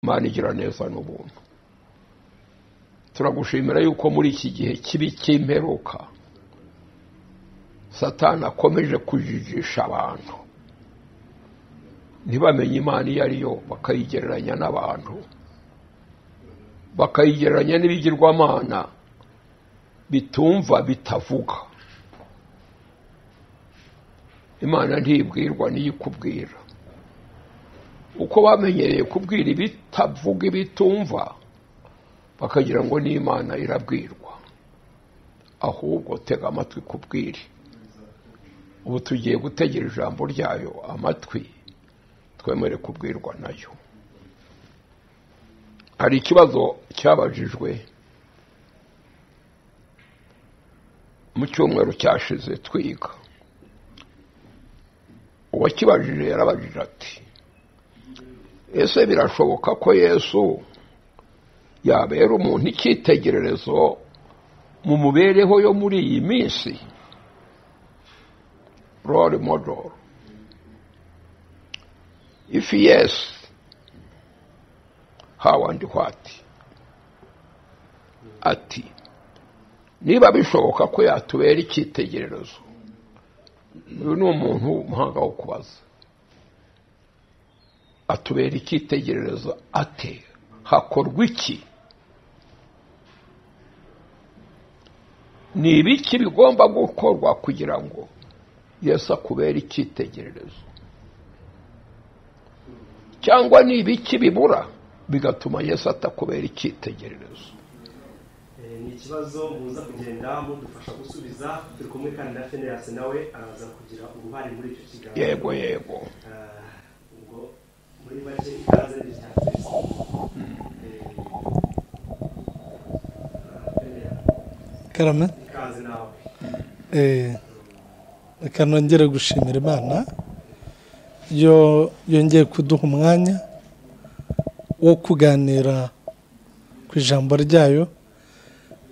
Imana igira neza n'ubuntu. Turagushimira yuko muri iki gihe kibi cy'imperuka Satani akomeje kujijisha abantu ntibamenye Imana iyo ari yo, bakayigereranya n'abantu, bakayigereranya n'ibigirwamana bitumva bitavuga. Imana ntibwirwa n'iyikubwira. Uko bamenyereye kubwira ibitavuga ibitumva, bakagira ngo n'Imana irabwirwa. Ahubwo tega amatwi kubwire. Ubu tugiye gutegera ijambo ryayo amatwi, twemere kubwirwa nayo. Hari ikibazo cyabajijwe mu cyumweru cyashize twiga. Uwakibajije yarabajije ati, ese birashoboka ko Yesu yabera umuntu icyitegererezo mu mubereho yo muri iyi minsi? Role model. If yes, how and what? Ati, niba bishoboka ko yatubera icyitegererezo, uyu ni umuntu umuhanga wo kubaza. Atubera icyitegererezo ate? Hakorwa iki? Ni ibiki bigomba gukorwa kugira ngo Yesu akubera icyitegererezo? Cyangwa ni ibiki bibura bigatuma Yesu atakubera icyitegererezo? Ni ikibazo muza kugenda mudufasha gusubiza. Turi kumwe kandi na Phineas nawe araza kugira uruhare muri icyo kiganiro. Yego. Ubwo muri make ikaze n'icyacu. Karame. Ikaze nawe. Reka nongere gushimira Imana yo yongeye kuduha umwanya wo kuganira ku ijambo ryayo.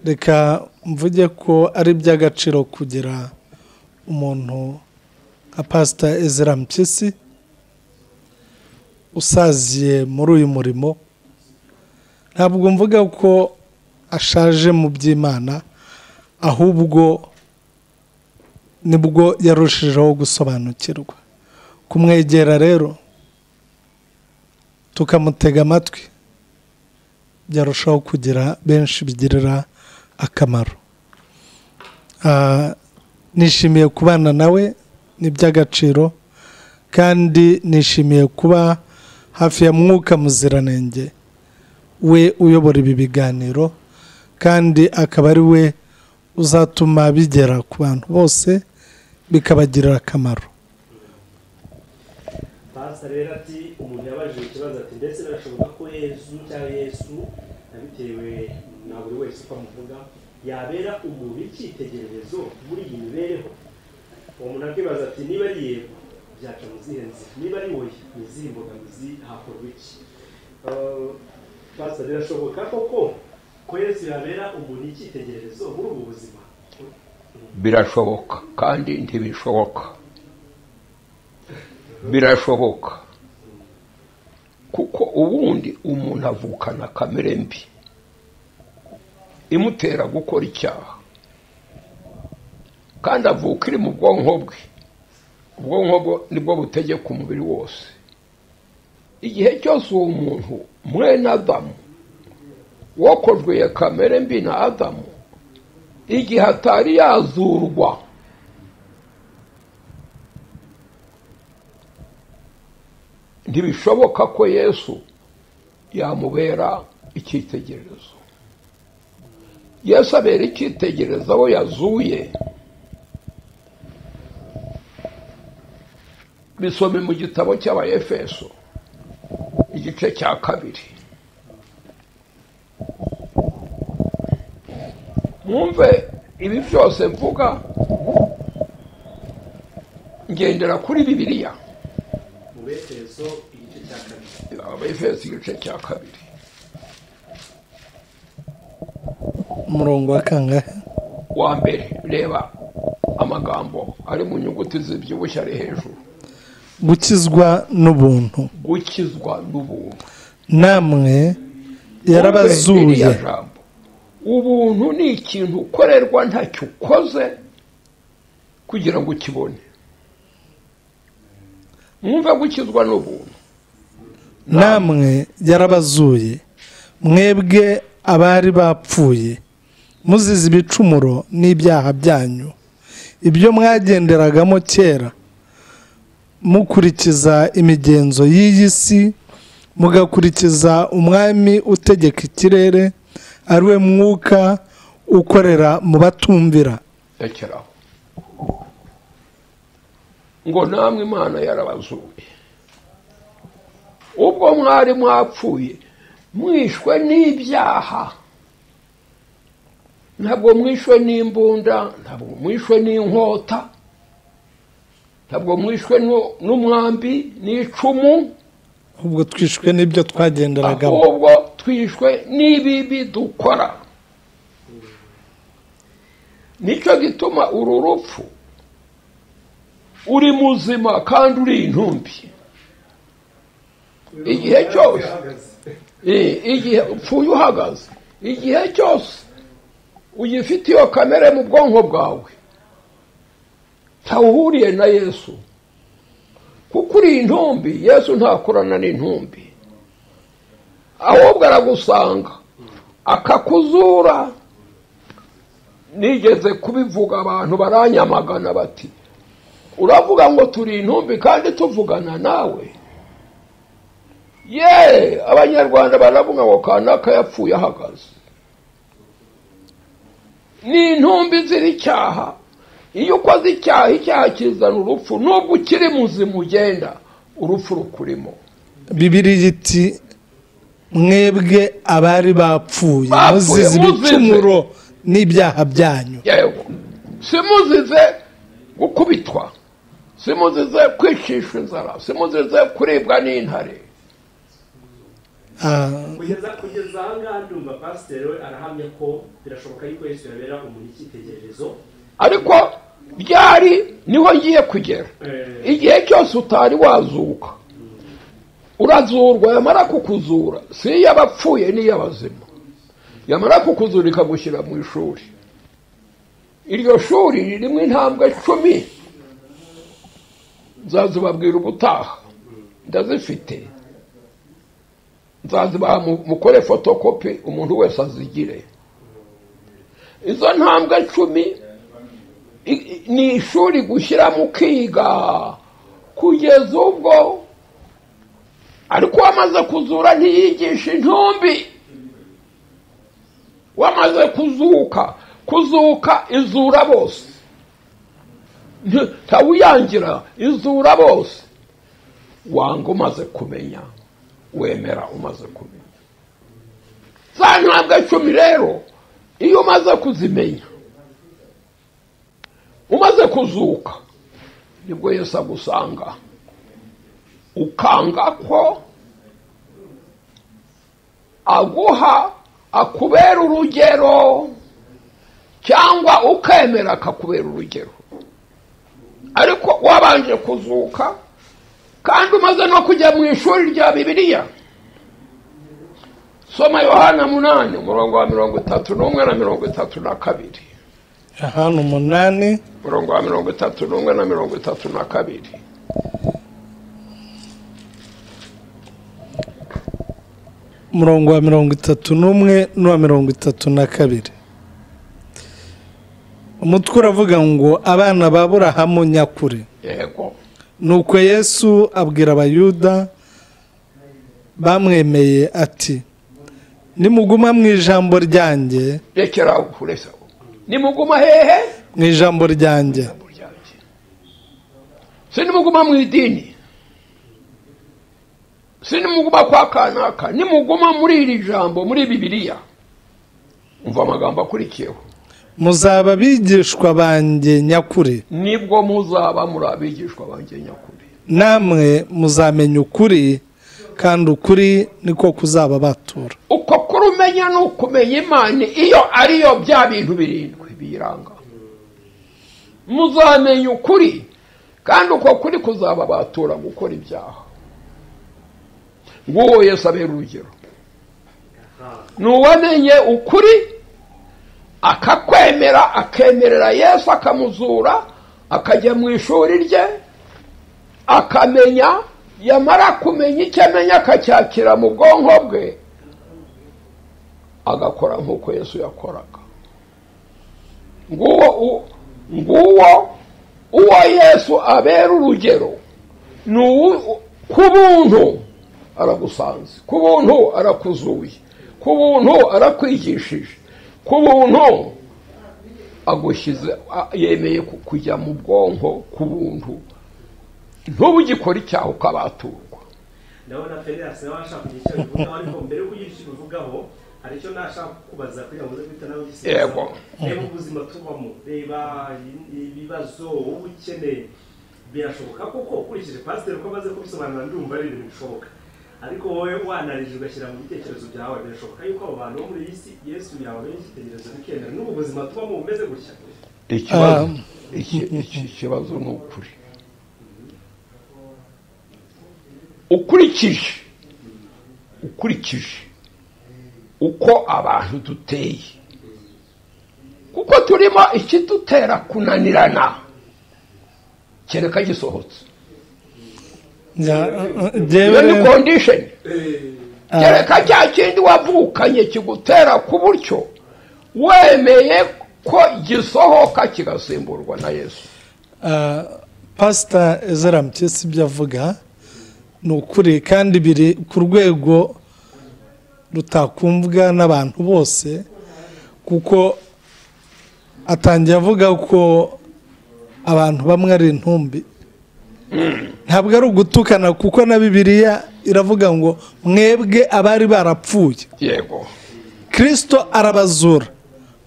Reka mvuge ko ari iby'agaciro kugira umuntu nka Pastor Ezra Mpyisi usaziye muri uyu murimo. Ntabwo mvuga ko ashaje mu by'Imana, ahubwo nibwo yarushijeho gusobanukirwa. Kumwegera rero tukamutega amatwi byarushaho kugira benshi bigirira akamaro. Nishimiye kubana nawe, ni by'agaciro, kandi nishimiye kuba hafi ya Mwuka Muziranenge, we uyobora ibi biganiro, kandi akaba ari we uzatuma bigera ku bantu bose bikabagirira akamaro. Pastor rero ati, umuntu yabajije ikibazo ati, ndetse birashoboka ko Yesu nabitewe na buri wese uko amuvuga yabera umuntu icyitegererezo muri iyi mibereho? Uwo muntu akibaza ati, niba ari yego byaca mu zihe nzira, niba ari wowe ni izihe mbogamizi, hakorwa iki? Pastor, birashoboka koko ko Yesu yabera umuntu icyitegererezo muri ubu buzima? Birashoboka kandi ntibishoboka. Birashoboka kuko ubundi umuntu avukana kamere mbi imutera gukora icyaha, kandi avuka iri mu bwonko bwe. Ubwonko bwe nibwo butegeka umubiri wose. Igihe cyose uwo muntu mwene Adamu wakojwe kamere mbi na Adamu, igihe atari yazurwa, ntibishoboka ko Yesu yamubera icyitegererezo. Yesu abera icyitegererezo abo yazuye. Bisome mu gitabo cy'Abayefeso igice cya 2. Mwumve ibi byose mvuga ngendera kuri Bibiliya. Mu Efeso igice cya 2. Abayefeso igice cya 2. Umurongo wa kangahe? Wa mbere. Reba amagambo ari mu nyuguti zibyibushye ari hejuru. Gukizwa n'ubuntu. Gukizwa n'ubuntu. namwe yarabazuye. Ubuntu ni ikintu ukorerwa ntacyo ukoze kugira ngo ukibone. Mwumva gukizwa n'ubuntu. Namwe yarabazuye, mwebwe abari bapfuye muzize ibicumuro n'ibyaha byanyu, ibyo mwagenderagamo kera, mukurikiza imigenzo y'iyi si, mugakurikiza umwami utegeka ikirere, ari we mwuka ukorera mu batumvira. Rekeraho ngo namwe Imana yarabazuye, ubwo mwari mwapfuye mwishwe n'ibyaha. Ntabwo mwishwe n'imbunda, ntabwo mwishwe n'inkota, ntabwo mwishwe n'umwambi n'icumu, ubwo twishwe n'ibyo twagenderagamo, ahubwo twishwe n'ibibi dukora. Nicyo gituma uru rupfu uri muzima kandi uri intumbi. Igihe cyose igihe upfuye uhagaze, igihe cyose ugifite iyo kamere mu bwonko bwawe, ntawuhuriye na Yesu, kuko uri intumbi. Yesu ntakorana n'intumbi, ahubwo aragusanga akakuzura. Nigeze kubivuga abantu baranyamagana bati, uravuga ngo turi intumbi kandi tuvugana nawe? Abanyarwanda baravuga ngo kanaka yapfuye ahagaze. Ni intumbi ziri icyaha. Iyo ukoze icyaha, icyaha kizana urupfu. Nubwo ukiri muzima ugenda, urupfu rukurimo. Bibiliya iti mwebwe abari bapfuye muzize ibicumuro n'ibyaha byanyu. Yego, simuzize gukubitwa, simuzize kwicishwa inzara, simuzize kuribwa n'intare. Kugeza aha ngaha ndumva pasiteri we arahamya ko birashoboka yuko Yesu yabera umuntu icyitegererezo, ariko byari niho ngiye kugera. Igihe cyose utari wazuka, urazurwa. Yamara kukuzura, si iy'abapfuye n'iy'abazima. Yamara kukuzura ikagushyira mu ishuri. Iryo shuri ririmo intambwe 10. Nzazibabwira ubutaha, ndazifite. Nzazibaha mukore fotokopi, umuntu wese azigire. Izo ntambwe 10 ni ishuri gushyira mu kwiga kugeza ubwo. Ariko wamaze kuzura ntiyigisha intumbi. Wamaze kuzuka izura bose. Ntawuyangira, izura bose. Wanga umaze kumenya, wemera umaze kumenya. Za ntambwe 10 rero, iyo umaze kuzimenya, umaze kuzuka, nibwo Yesu agusanga, ukanga ko aguha akubera urugero, cyangwa ukemera akakubera urugero. Ariko wabanje kuzuka kandi umaze no kujya mu ishuri rya Bibiliya. Soma Yohana 8 umurongo wa 31 na 32. Yohana 8 umurongo wa 31 na 32. Umurongo wa 31 n'uwa 32. Umutwe uravuga ngo abana ba Aburahamu nyakuri. Yego. Nuko Yesu abwira abayuda bamwemeye ati, nimuguma mu ijambo ryanjye. Rekera ukuresa. Nimuguma hehe? Mu ijambo ryanjye. Sinimuguma mu idini. Sinimuguma kwa kanaka. Nimuguma muri iri jambo, muri Bibiliya. Umva amagambo akurikiyeho. Muzaba bigishwa banjye nyakuri. Nibwo muzaba muri abigishwa banjye nyakuri. Namwe muzamenya ukuri, kandi ukuri niko kuzaba batura. Uko kurumenya n'ukumenya Imana, iyo ariyo bya bintu 7 biranga. Muzamenya ukuri, kandi uko kuri kuzaba batura gukora ibyaha. nguwo Yesu abera urugero. Ni uwamenye ukuri akakwemera, akemerera Yesu, akamuzura, akajya mu ishuri rye, akamenya, yamara kumenya icyo amenya akacyakira mu bwonko bwe, agakora nk'uko Yesu yakoraga. Nguwo uwo Yesu abera urugero. Ku buntu aragusanze, ku buntu arakuzuye, ku buntu arakwigishije, ku buntu agushyize, yemeye kujya mu bwonko ku buntu, ntubugikora icyaha ukabaturwa. ndabona Felix nawe ashaka kugira icyo bivugaho, ariko mbere yo kugira icyo bivugaho hari icyo nashaka kubaza kugira ngo uze guhita nawe ugisubiza. Yego. Reba ubuzima tubamo, reba ibibazo, ubukene, birashoboka koko ukurikije pasiteri uko amaze kubisobanura, ndumva ari ibintu bishoboka, ariko wowe wanarije ugashyira mu bitekerezo byawe, birashoboka yuko abo bantu bo muri iyi si Yesu yawe icyitegererezo bikemera n'ubu buzima tubamo bumeze gutya? Ikibazo ni ukuri. Ukurikije uko abantu duteye, kuko turimo ikidutera kunanirana kereka gisohotse. Iyo ni condition. Kereka cya kindi wavukanye kigutera ku buryo wemeye ko gisohoka kigasimburwa na Yesu. Pastor Ezra Mpyisi ibyo avuga ni ukuri, kandi biri ku rwego rutakumvwa n'abantu bose, kuko atangiye avuga ko abantu bamwe ari intumbi. Ntabwo ari ugutukana, kuko na Bibiliya iravuga ngo mwebwe abari barapfuye. Yego. Kristo arabazura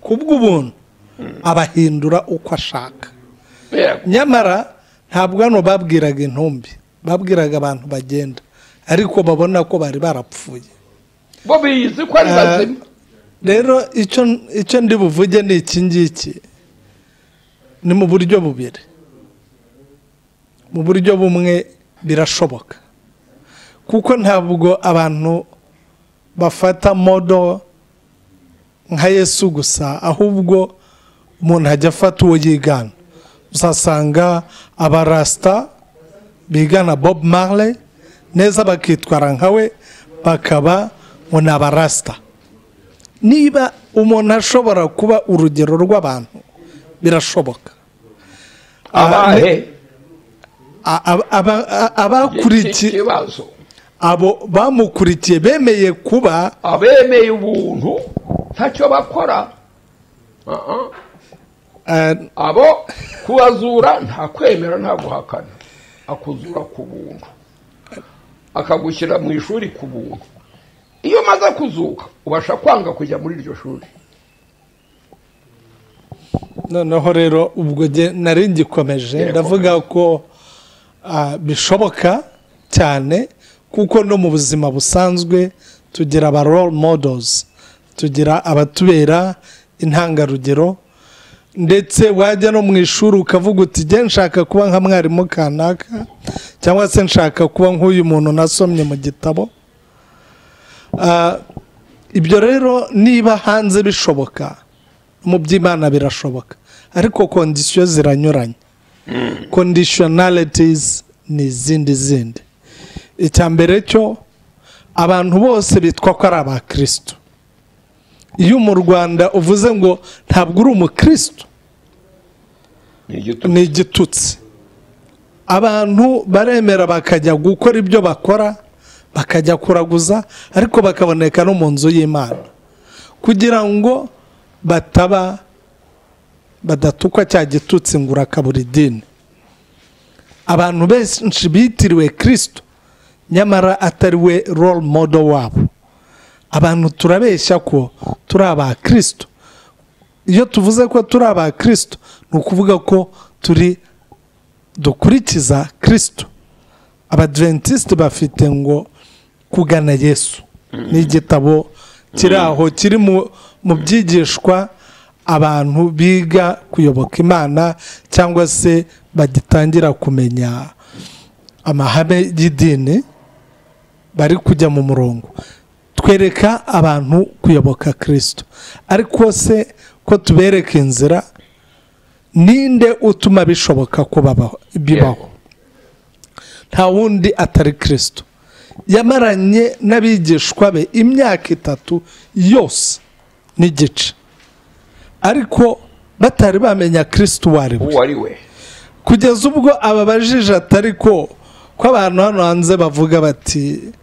kubw'ubuntu, abahindura uko ashaka. Nyamara ntabwo hano babwiraga intumbi, babwiraga abantu bagenda, ariko babona ko bari barapfuye, bo bizi ko ari bazima. Rero icyo ndi buvuge ni iki ngiki, ni mu buryo bubiri. Mu buryo bumwe birashoboka, kuko ntabwo abantu bafata modo nka Yesu gusa, ahubwo umuntu ajya afata uwo yigana. Usasanga abarasta bigana Bob Marley neza bakitwara nkawe, bakaba ngo ni abarasta. Niba umuntu ashobora kuba urugero rw'abantu, birashoboka. Abakurikiye abo bamukurikiye bemeye kuba abemeye ubuntu, ntacyo bakora. Abo kubazura nta kwemera, nta guhakana, akuzura ku buntu, akagushyira mu ishuri ku buntu. Iyo maze kuzuka ubasha kwanga kujya muri iryo shuri. Noneho rero ubwo nari ngikomeje ndavuga ko bishoboka cyane, kuko no mu buzima busanzwe tugira aba role models, tugira abatubera intangarugero, ndetse wajya no mu ishuri ukavuga uti je nshaka kuba nka mwarimu kanaka, cyangwa se nshaka kuba nk'uyu muntu nasomye mu gitabo. Ibyo rero niba hanze bishoboka, mu by'Imana birashoboka, ariko kondisiyo ziranyuranye. Conditionalities ni izindi. Icyambere cyo, abantu bose bitwa ko ari abakristo. Iyo mu Rwanda uvuze ngo ntabwo uri umukristo, ni igitutsi. Abantu baremera bakajya gukora ibyo bakora, bakajya kuraguza, ariko bakaboneka no mu nzu y'Imana, kugira ngo badatukwa cya gitutsi ngo urakabura idini. Abantu benshi bitiriwe Kristo, nyamara atari we role model wabo. Abantu turabeshya ko turi abakristo. Iyo tuvuze ko turi abakristo, ni ukuvuga ko dukurikiza Kristo. Abadventiste bafite ngo kugana Yesu. Ni igitabo kiri aho, kiri mu byigishwa abantu biga kuyoboka Imana, cyangwa se bagitangira kumenya amahame y'idini. bari kujya mu murongo. Twereka abantu kuyoboka Kristo, ariko se ko tubereka inzira, ninde utuma bishoboka ko bibaho? Nta wundi atari Kristo. Yamaranye n'abigishwa be imyaka 3 yose n'igice, ariko batari bamenya Kristo wari we, kugeza ubwo ababajije atari ko abantu hano hanze bavuga bati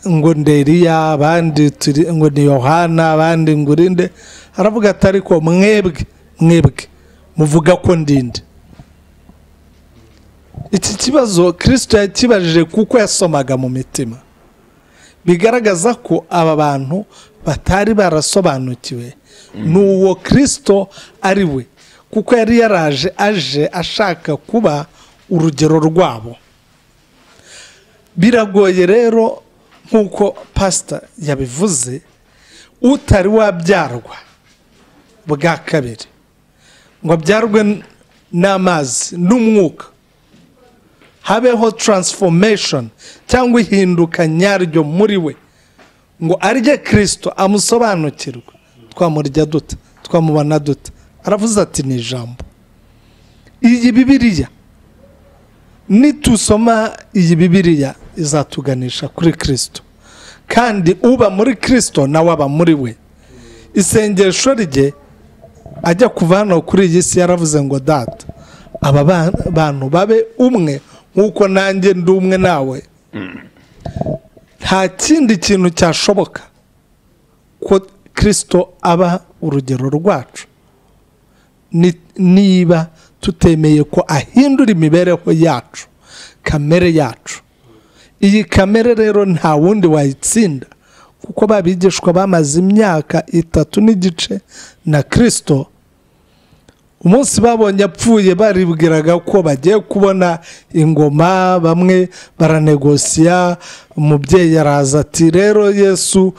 ngo Nderiya, abandi ngo ni Yohana, abandi ngo urinde. Aravuga atari ko mwebwe muvuga ko ndinde. Iki kibazo Kristo yakibajije kuko yasomaga mu mitima, bigaragaza ko aba bantu batari barasobanukiwe n'uwo Kristo ari we, kuko yari yaraje aje ashaka kuba urugero rwabo. Biragoye rero nk'uko pastor yabivuze, utari wabyarwa bwa kabiri ngo abyarwe n'amazi n'umwuka, habeho transformation cyangwa ihinduka nyaryo muri we, ngo arye Kristo amusobanukirwe, twamurya dute, twamubona dute? Aravuze ati ni ijambo. Iyi Bibiliya, nitusoma iyi Bibiliya izatuganisha kuri Kristo, kandi uba muri Kristo nawe aba muri we. Isengesho rye ajya kuva hano kuri iyi si yaravuze ngo Data, aba bantu babe umwe nk'uko nanjye ndi umwe nawe. Nta kindi kintu cyashoboka ko Kristo aba urugero rwacu niba tutemeye ko ahindura imibereho yacu, kamere yacu. Iyi kamere rero nta wundi wayitsinda, kuko babigishwa bamaze imyaka 3 n'igice na Kristo. Umunsi babonye apfuye baribwiraga ko bagiye kubona ingoma, bamwe baranegosiya. Umubyeyi araza ati rero Yesu,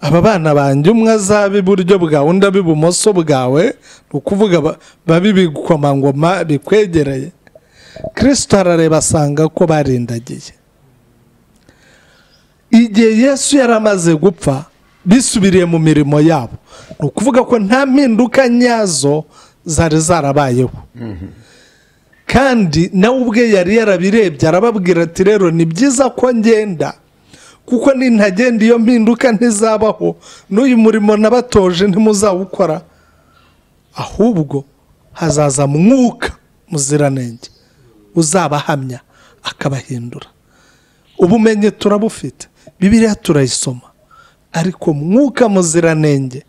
aba bana banjye umwe azabe iburyo bwawe undi abe ibumoso bwawe, ukuvuga babibikomangoma bikwegereye. Kristo arareba asanga ko barindagiye. Igihe Yesu yaramaze gupfa, bisubiriye mu mirimo yabo, ukuvuga ko nta mpinduka nyazo zari zarabayeho. Kandi nawe ubwe yari yarabirebye, arababwira ati rero ni byiza ko ngenda, kuko nintagenda iyo mpinduka ntizabaho, n'uyu murimo nabatoje ntimuzawukora, ahubwo hazaza Mwuka Muziranenge uzabahamya akabahindura. Ubumenyi turabufite, Bibiliya turayisoma, ariko Mwuka Muziranenge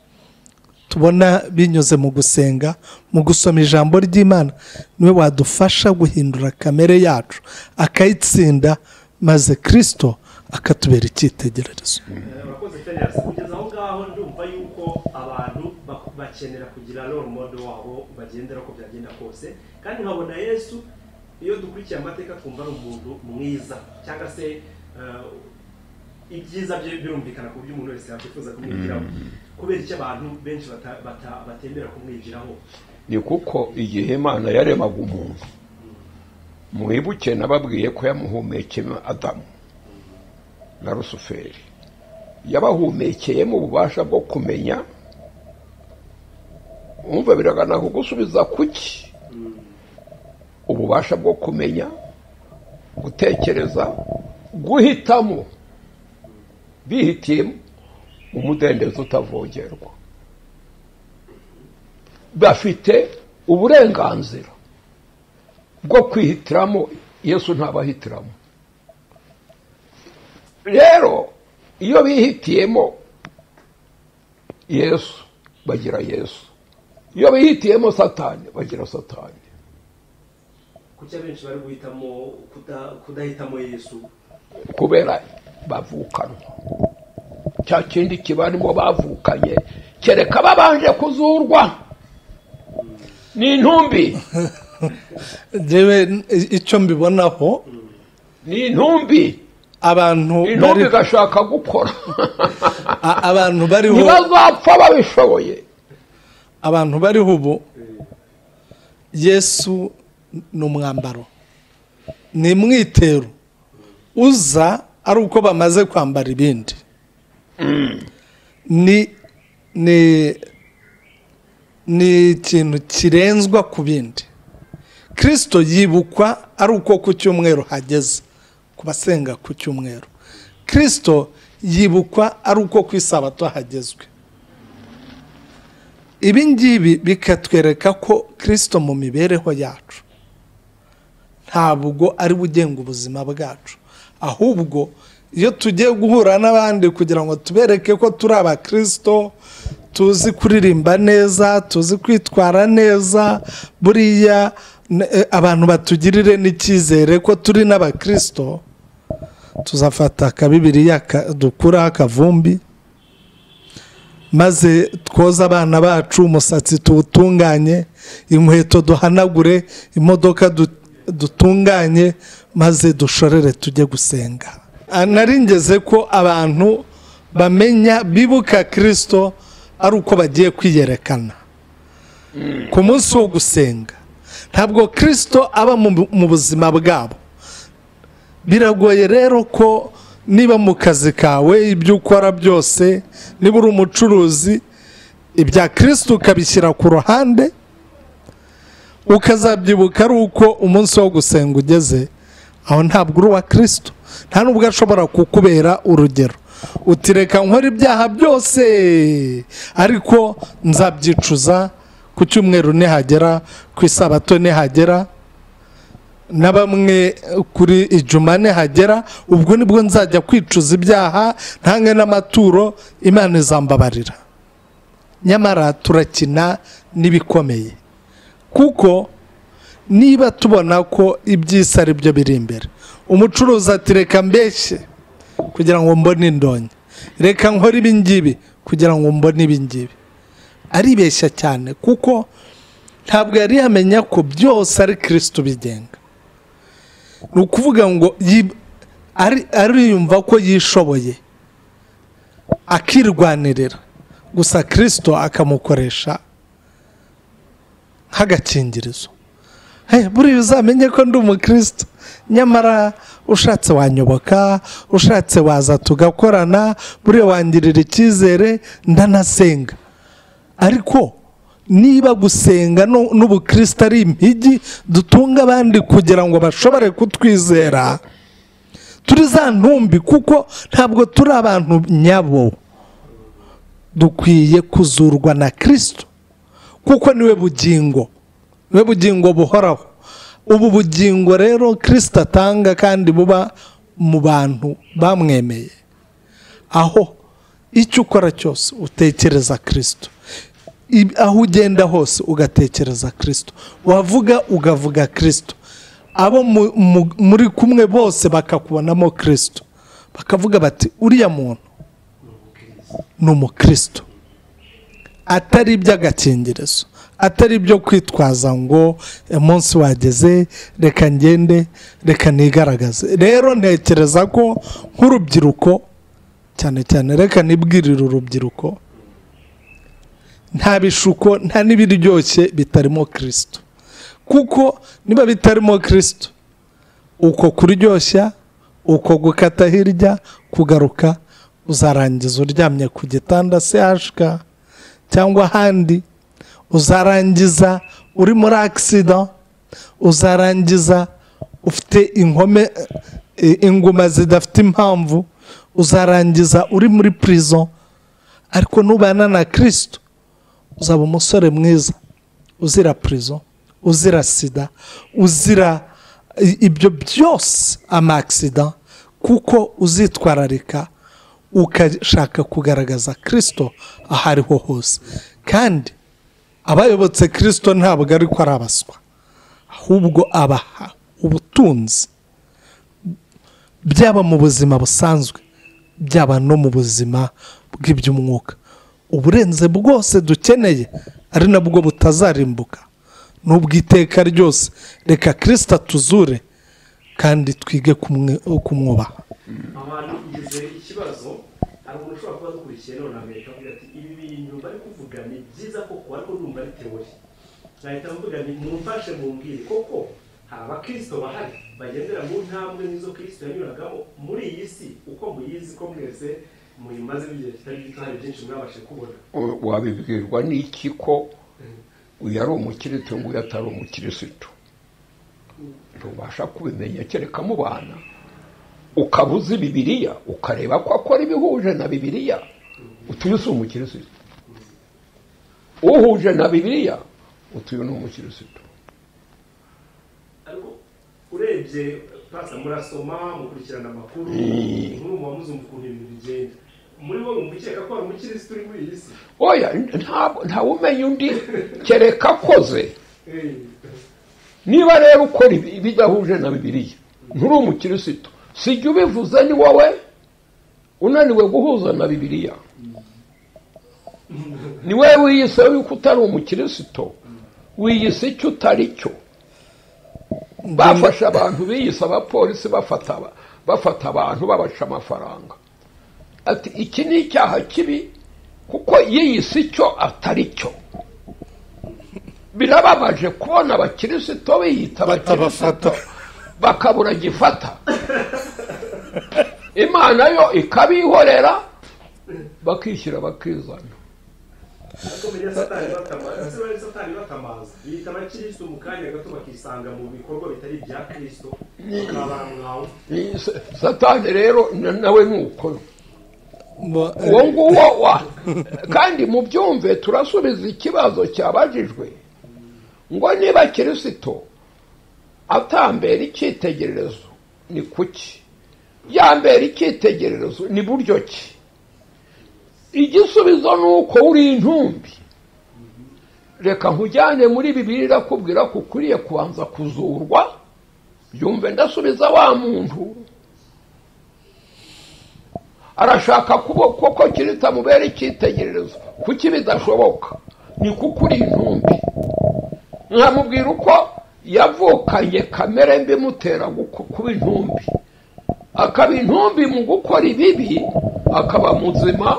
tubona binyuze mu gusenga, mu gusoma ijambo ry'Imana, niwe wadufasha guhindura kamere yacu akayitsinda, maze Kristo akatubera icyitegererezo. Urakoze cyane. Kugeza aho ngaho ndumva yuko abantu bakenera kugira role model wabo bagendera ko byagenda kose, kandi nkabona Yesu iyo dukurikiye amateka twumva ari umuntu mwiza, cyangwa se ibyiza bye birumvikana ku buryo umuntu wese yakwifuza kumwigiraho. Kubera icyo abantu benshi batembera kumwigiraho? Ni kuko igihe Imana yaremaga umuntu, mwibuke nababwiye ko yamuhumekeye Adamu na Rusuferi, yabahumekeye mu bubasha bwo kumenya. Umva biragana kugusubiza kuki? Ububasha bwo kumenya, gutekereza, guhitamo. Bihitiyemo umudendezo utavogerwa, bafite uburenganzira bwo kwihitiramo. Yesu ntabahitiramo. Rero iyo bihitiyemo Yesu bagira Yesu, iyo bihitiyemo Satani bagira Satani. Kuki abenshi bari guhitamo kudahitamo Yesu? Kubera bavukanwa, cya kindi kibarimo bavukanye, kereka babanje kuzurwa n'intumbi. Jewe icyo mbibonaho ni intumbi, abantu intumbi gashaka gukora. abantu bariho ntibazapfa babishoboye. Abantu bariho ubu, Yesu ni umwambaro, ni mwitero uza ari uko bamaze kwambara ibindi. ni ikintu kirenzwa ku bindi. Kristo yibukwa ari uko ku cyumweru hageze, ku basenga ku cyumweru. Kristo yibukwa ari uko ku isabato hagezwe. Ibi ngibi bikatwereka ko Kristo mu mibereho yacu ntabwo ari ugenga ubuzima bwacu, ahubwo iyo tugiye guhura n'abandi kugira ngo tubereke ko turi abakristo, tuzi kuririmba neza, tuzi kwitwara neza, buriya abantu batugirire n'icyizere ko turi n'abakristo, tuzafata akabibiriya dukuraho akavumbi, maze twoza abana bacu, umusatsi tuwutunganye, inkweto duhanagure, imodoka dutunganye, maze dushorere tujye gusenga. Naringeze ko abantu bamenya bibuka Kristo ari uko bagiye kwiyerekana ku munsi wo gusenga. Ntabwo Kristo aba mu buzima bwabo. Biragoye rero ko niba mu kazi kawe ibyo ukora byose, niba uri umucuruzi, ibya Kristo ukabishyira ku ruhande, ukazabyibuka ari uko umunsi wo gusenga ugeze, aho ntabwo uri uwa Kristo. Nta nubwo ashobora kukubera urugero. Utireka nkora ibyaha byose ariko nzabyicuza ku cyumweru nihagera, ku isabato nihagera, na bamwe kuri ijuma nihagera, ubwo nibwo nzajya kwicuza ibyaha, ntange n'amaturo, Imana izambabarira. Nyamara turakina n'ibikomeye, kuko niba tubona ko iby'isi ari byo biri imbere, umucuruzi ati reka mbeshye kugira ngo mbone indonke, reka nkore ibi ngibi kugira ngo mbone ibi ngibi, aribeshya cyane, kuko ntabwo yari yamenya ko byose ari Kristo bigenga. Ni ukuvuga ngo ariyumva ko yishoboye, akirwanirira, gusa Kristo akamukoresha nk'agakingirizo. Buriya uzamenye ko ndi umukristo, nyamara ushatse wanyoboka, ushatse waza tugakorana, buriya wangirira icyizere, ndanasenga. Ariko niba gusenga n'ubukristo ari impigi dutunga abandi kugira ngo bashobore kutwizera, turi za ntumbi, kuko ntabwo turi abantu nyabo. Dukwiye kuzurwa na Kristo, kuko niwe bugingo, niwe bugingo buhoraho. Ubu bugingo rero Kristo atanga kandi buba mu bantu bamwemeye, aho icyo ukora cyose utekereza Kristo, aho ugenda hose ugatekereza Kristo, wavuga ugavuga Kristo, abo muri kumwe bose bakakubonamo Kristo, bakavuga bati uriya muntu ni umukristo. Atari iby'agakingirizo, atari ibyo kwitwaza ngo umunsi wageze reka ngende, reka nigaragaze. Rero ntekereza ko nk'urubyiruko cyane cyane, reka nibwirire urubyiruko, nta bishuko nta n'ibiryoshye bitarimo Kristo, kuko niba bitarimo Kristo, uko kuryoshya, uko gukata hirya, kugaruka, uzarangiza uryamye ku gitanda CHK cyangwa ahandi, uzarangiza uri muri accident, uzarangiza ufite inguma zidafite impamvu, uzarangiza uri muri prison. Ariko nubana na Kristo uzaba umusore mwiza, uzira prison, uzira sida, uzira ibyo byose, ama accident, kuko uzitwararika ukashaka kugaragaza Kristo ahariho hose. Kandi abayobotse Kristo ntabwo ari ko arabaswa, ahubwo abaha ubutunzi, byaba mu buzima busanzwe, byaba no mu buzima bw'iby'umwuka, uburenze bwose dukeneye, ari nabwo butazarimbuka, n'ubwiteka ryose. Reka Kristo atuzure kandi twige kumwubaha. Abantu ngize ikibazo, hari umuntu ushobora kuba dukurikiye none Amerika avuga ati ibi bintu bari kuvuga ni byiza koko, ariko numva ari teori. Nahita mvuga ni mumfashe mumbwire koko abakristo bahari bagendera mu ntambwe n'izo kristo yanyuragamo muri iyi si uko muyizi ko mwese muyimaze igihe kitari gito hari byinshi mwabashe kubona wabibwirwa n'iki ko uyu ari umukirisitu ngo uyu atari umukirisitu ntubasha kubimenya kereka mu bana ukabuza Bibiliya ukareba ko akora ibihuje na Bibiliya utuye si umukirisitu uhuje na Bibiliya utuye ni umukirisitu. urebye pasa murasoma mukurikirana amakuru inkuru muzumva ukuntu ibintu bigenda muri bo mukeka ko ari umukirisitu uri muri iyi si oya nta umenya undi kereka akoze niba rero ukora ibidahuje na Bibiliya nturi umukirisitu sijya ubivuze ni wowe unaniwe guhuza na Bibiliya ni wowe wiyise yuko utari umukirisitu wiyise icyo utari cyo. Bafasha abantu biyise abapolisi bafata abantu babaca amafaranga ati iki ni icyaha kibi kuko yiyise icyo atari cyo. Birababaje kubona abakirisitu biyita abakirisitu bakabura gifata Imana yo ikabihorera bakishyira bakizana. Satani batamaza yita abakristo mu kanya gato bakisanga mu bikorwa bitari bya Kristo bakabamwaho. Satani rero nawe nuko uwo nguwo kandi mu byumve turasubiza ikibazo cyabajijwe ngo niba Kristo atambera icyitegererezo ni kuki yambera icyitegererezo ni buryo ki? Igisubizo nuko uri intumbi. Reka nkujyane muri Bibiliya irakubwira ko ukwiye kubanza kuzurwa. Yumve ndasubiza wa muntu arashaka koko kirita mubere icyitegererezo kuki bidashoboka ni kuko uri intumbi. Nkamubwira uko yavukanye kamere mbi mutera kuba intumbi akaba intumbi mu gukora ibibi akaba muzima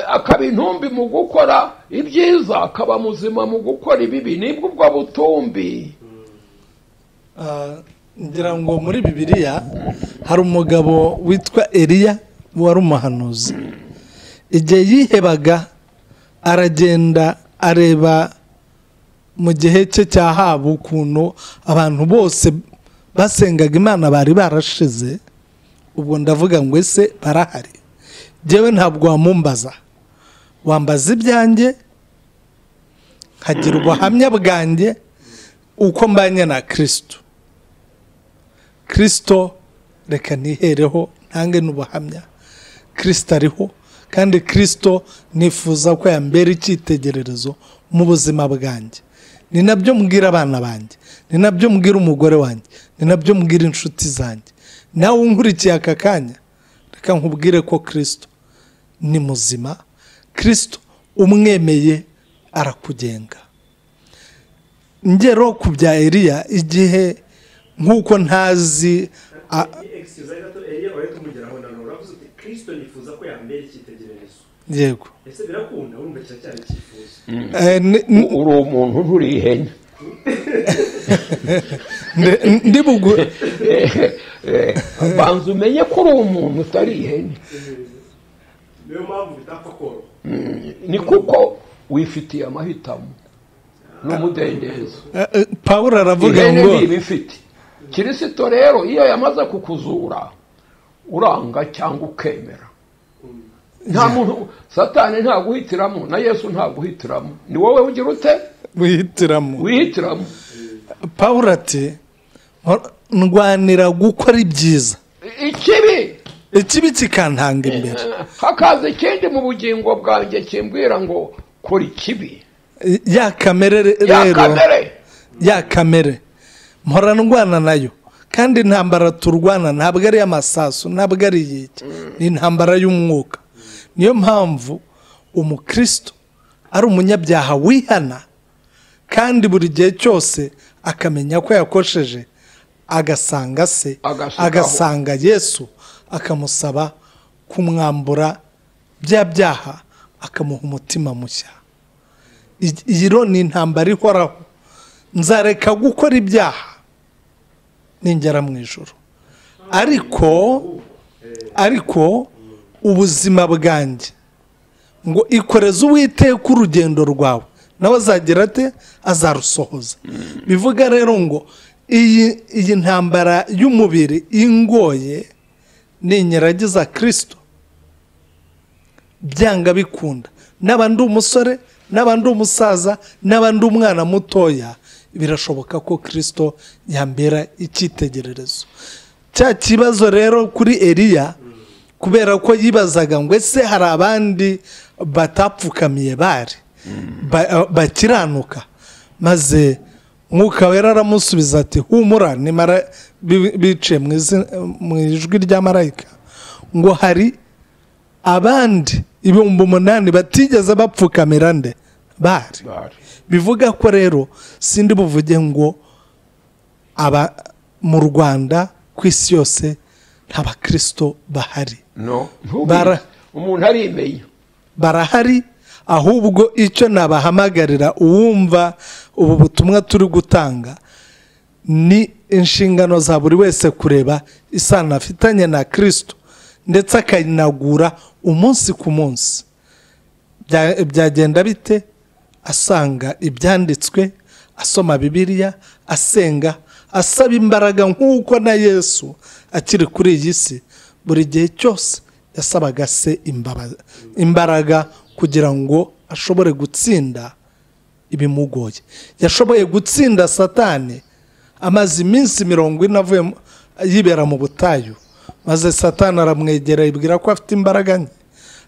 akaba intumbi mu gukora ibyiza akaba muzima mu gukora ibibi nibwo ubwo butumbi. ngira ngo muri Bibiliya hari umugabo witwa Eliya wari umuhanuzi. Igihe yihebaga aragenda areba mu gihe cye cya Ahabu ukuntu abantu bose basengaga Imana bari barashize. Ubwo ndavuga ngo ese barahari? Jewe ntabwo wamumbaza, wambaza ibyanjye nkagira ubuhamya bwanjye uko mbanye na Kristo. Kristo reka nihereho ntange n'ubuhamya. Kristo ariho kandi Kristo nifuza ko yambera icyitegererezo mu buzima bwanjye. Ni nabyo mbwira abana banjye, ni nabyo mbwira umugore wanjye, ni nabyo mbwira inshuti zanjye. Nawe unkurikiye aka kanya reka nkubwire ko Kristo ni muzima. Kristo umwemeye arakugenga. Ngero ku bya Eliya igihe nk'uko ntazi Kristo nifuza ko yambera icyitegererezo. Yego. Ese birakunda wumva cyane cyifuza. Uri umuntu nturi ihene. Ndibugu banza umenye ko uri umuntu utari ihene. Niyo mpamvu bitapfa koro. Ni kuko wifitiye amahitamo n'umudendezo. Pawulo aravuga ngo ihene bifite Kristo rero iyo yamaze kukuzura uranga cyangwa ukemera. Nta muntu Satani nta guhitiramo na Yesu nta guhitiramo. Ni wowe ugira ute wihitiramo. Pawulo ati ndwanira gukora ibyiza ikibi kikantanga imbere hakaza ikindi mu bugingo bwanjye kimbwira ngo kora ikibi. Ya kamere mpora ndwana nayo kandi intambara turwana ntabwo ari y'amasasu ntabwo ari y'iki ni intambara y'umwuka. Niyo mpamvu umukristo ari umunyabyaha wihana kandi buri gihe cyose akamenya ko yakosheje agasanga se agasanga Yesu akamusaba kumwambura bya byaha akamuha umutima mushya. Iyi ni intambara ihoraho. Nzareka gukora ibyaha ningera mu ijoro. ariko ubuzima bwanjye ngo ikoreze Uwiteka urugendo rwawe, nawe azagira ate? Azarusohoza. Bivuga rero ngo iyi ntambara y'umubiri ingoye ninyeragiza Kristo, byanga bikunda, naba ndi umusore, naba ndi umusaza, naba ndi umwana mutoya, birashoboka ko Kristo yambera icyitegererezo. Cya kibazo rero kuri Eliya, kubera ko yibazaga ngo ese hari abandi batapfukamiye bari bakiranuka, maze Mwuka Wera aramusubiza ati humura, nimara bice mu ijwi rya marayika ngo hari abandi 8,000 batigeze bapfukamira nde bari. Bivuga ko rero sindi buvuge ngo aba mu Rwanda, ku isi yose nta bakristo bahari. No, umuntu arimeye barahari, ahubwo icyo nabahamagarira uwumva ubu butumwa turi gutanga ni inshingano za buri wese kureba isano afitanye na Kristo, ndetse akayinagura umunsi ku munsi. Byagenda bite? Asanga ibyanditswe, asoma Bibiliya, asenga, asaba imbaraga nk'uko na Yesu akiri kuri iyi si buri gihe cyose yasabaga se imbaraga kugira ngo ashobore gutsinda ibimugoye. Yashoboye gutsinda Satani amaze iminsi 40 avuye yibera mu butayu, maze Satani aramwegera ibwira ko afite imbaraga nke,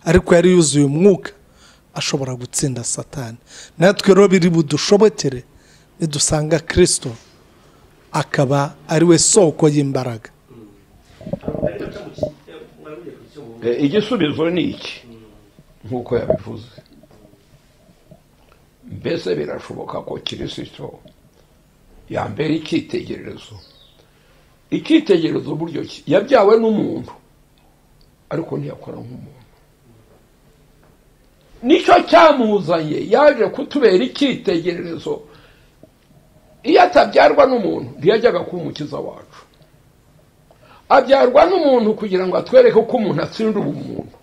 ariko yari yuzuye umwuka, ashobora gutsinda Satani. Natwe rero biri budushobokere nidusanga Kristo akaba ari we soko y'imbaraga. Igisubizo ni iki nk'uko yabivuze. Mbese birashoboka ko Kristo yambera icyitegererezo buryo ki? Yabyawe n'umuntu ariko ntiyakora nk'umuntu. Nicyo cyamuzanye, yaje kutubera icyitegererezo. Iyo atabyarwa n'umuntu ntiyajyaga kuba umukiza wacu. Abyarwa n'umuntu kugira ngo atwereke ko umuntu atsinda ubumuntu.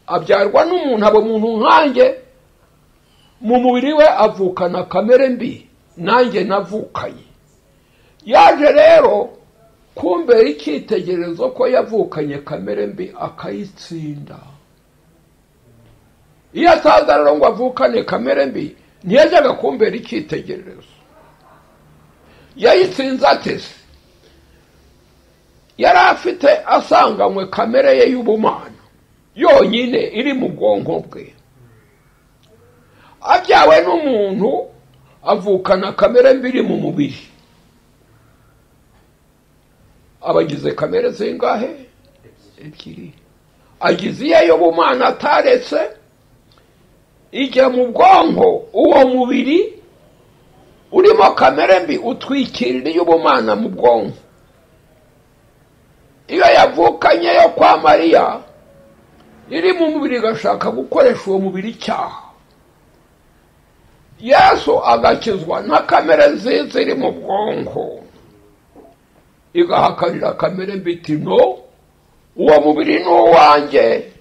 Abyarwa n'umuntu, abo muntu nkanjye, mu mubiri we avukana kamere mbi, nanjye navukanye. Yaje rero kumbera icyitegererezo ko yavukanye kamere mbi akayitsinda. Iyo ataza rero ngo avukane kamere mbi, ntiyajyaga kumbera icyitegererezo. Yayitsinze atese, yari afite asanganywe kamere ye y'ubumana yonyine iri mu bwonko bwe. Abyawe n'umuntu avukana kamere mbi iri mu mubiri. Abagize kamere zingahe? 2. Agize iye y'ubumana ataretse, ijya mu bwonko. Uwo mubiri urimo kamere mbi utwikirira y'ubumana mu bwonko. Iyo yavukanye yo kwa Mariya iri mu mubiri, gashaka gukoresha uwo mubiri icyaha. Yesu agakizwa na kamere nziza iri mu bwonko, igahakanira kamere mbi iti no, uwo mubiri ni uwanjye,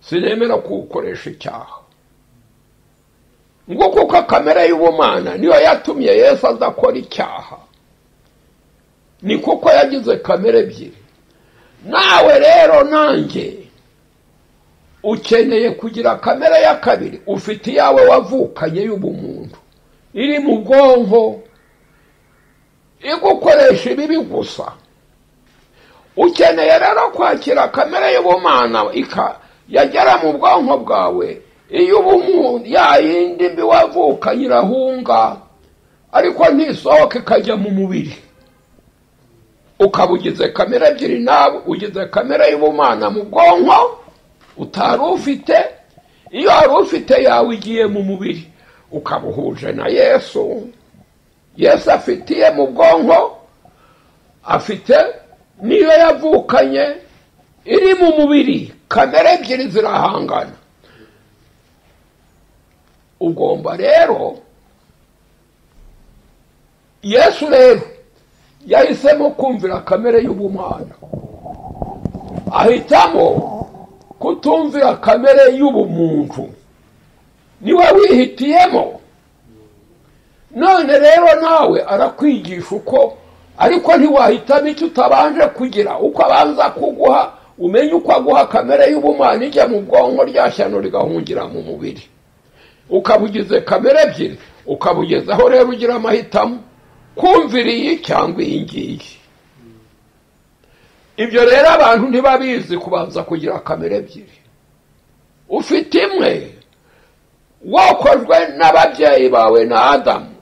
sinemera kuwukoresha icyaha. Ngo kuko kamere y'ubumana niyo yatumye Yesu azakora icyaha, ni kuko yagize kamere ebyiri. Nawe rero nanjye ukeneye kugira kamere ya kabiri, ufite iyawe wavukanye y'ubumuntu iri mu bwonko, igukoresha ibibi gusa. Ukeneye rero kwakira kamere y'ubumana yagera mu bwonko bwawe. Iyo ubumuntu ya yindi mbi wavukanye irahunga, ariko ntisohoke ikajya mu mubiri. Ukaba ugize kamere ebyiri, nawe ugize kamere y'ubumana mu bwonko utari ufite. Iyo wari ufite yawe igiye mu mubiri, ukaba uhuje na Yesu. Yesu afitiye mu bwonko, afite niyo yavukanye iri mu mubiri. Kamere ebyiri zirahangana. Ugomba rero yesu rero yahisemo kumvira kamere y'ubumana, ahitamo kutumvira kamere y'ubumuntu. Niwe wihitiyemo. None rero nawe arakwigisha uko, ariko ntiwahitamo icyo utabanje kugira, uko abanza kuguha, umenye uko aguha kamere y'ubumana ijya mu bwonko, rya shyano rigahungira mu mubiri, ukabugize kamere ebyiri, ukabugezaho rero ugira amahitamo kumvira iyi cyangwa iyi ngiyi. Ibyo rero abantu ntibabizi, kubanza kugira kamere ebyiri. Ufite imwe wakozwe n'ababyeyi bawe na Adamu,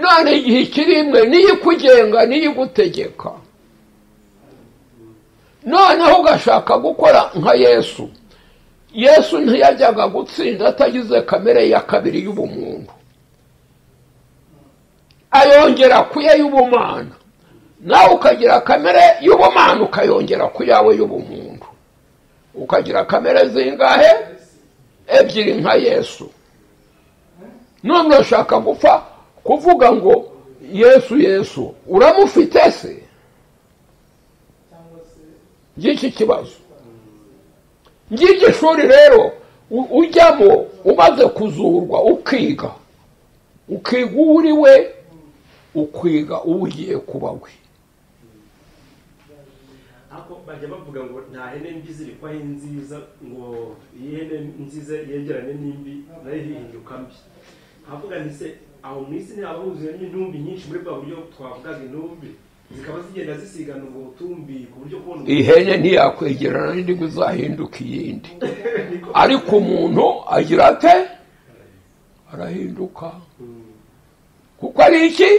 none igihe ikiri imwe niyo ikugenga, niyo igutegeka. Noneho ugashaka gukora nka Yesu. Yesu ntiyajyaga gutsinda atagize kamere ya kabiri y'ubumuntu, ayongera kuye y'ubumana. Nawe ukagira kamere y'ubumana ukayongera ku yawe y'ubumuntu, ukagira kamere zingahe? Ebyiri nka Yesu. None urashaka gupfa kuvuga ngo Yesu Yesu, uramufite se? Ngiki kibazo. Ngiki shuri rero ujyamo umaze kuzurwa, ukiga uri we, ukwiga ugiye kuba we. Ako bajya bavuga ngo nta hene mbi ziri kwa nziza, ngo ihene nziza yegeranye n'imbi nayo ihinduka mbi. Havuga nise aho mwisi ni abahuzuye n'intumbi nyinshi, muri bwa buryo twavugaga intumbi zikaba zigenda zisigana ubwo butumbi ku buryo kubona ihene ntiyakwegerana n'indi ngo izahinduka iyindi. Ariko umuntu agira ate? Arahinduka. Kuko ari iki?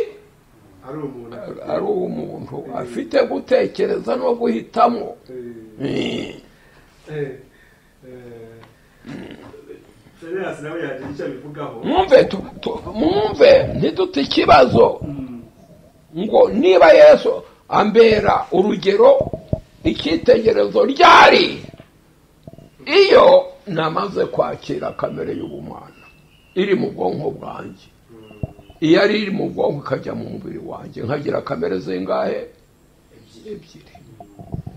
Ari umuntu afite gutekereza no guhitamo. Mwumve ntidute ikibazo ngo niba Yesu ambera urugero, icyitegerezo ryari iyo namaze kwakira kamere y'ubumana iri mu bwonko bwanjye. Iyo ari iri mu bwonko ikajya mu mubiri wanjye, nkagira kamere zingahe? Ebyiri.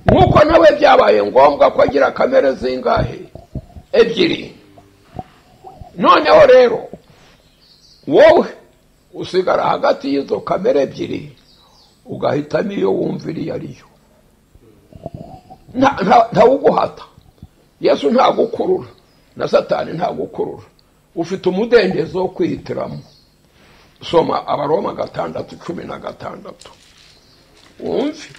Nk'uko nawe byabaye ngombwa ko agira kamere zingahe? Ebyiri. Noneho rero wowe usigara hagati y'izo kamere ebyiri, ugahitamo iyo wumvira iyo ariyo. Ntawuguhata. Yesu ntagukurura, na Satani ntagukurura. Ufite umudendezo wo kwihitiramo. Soma Abaroma 6:16. Wumve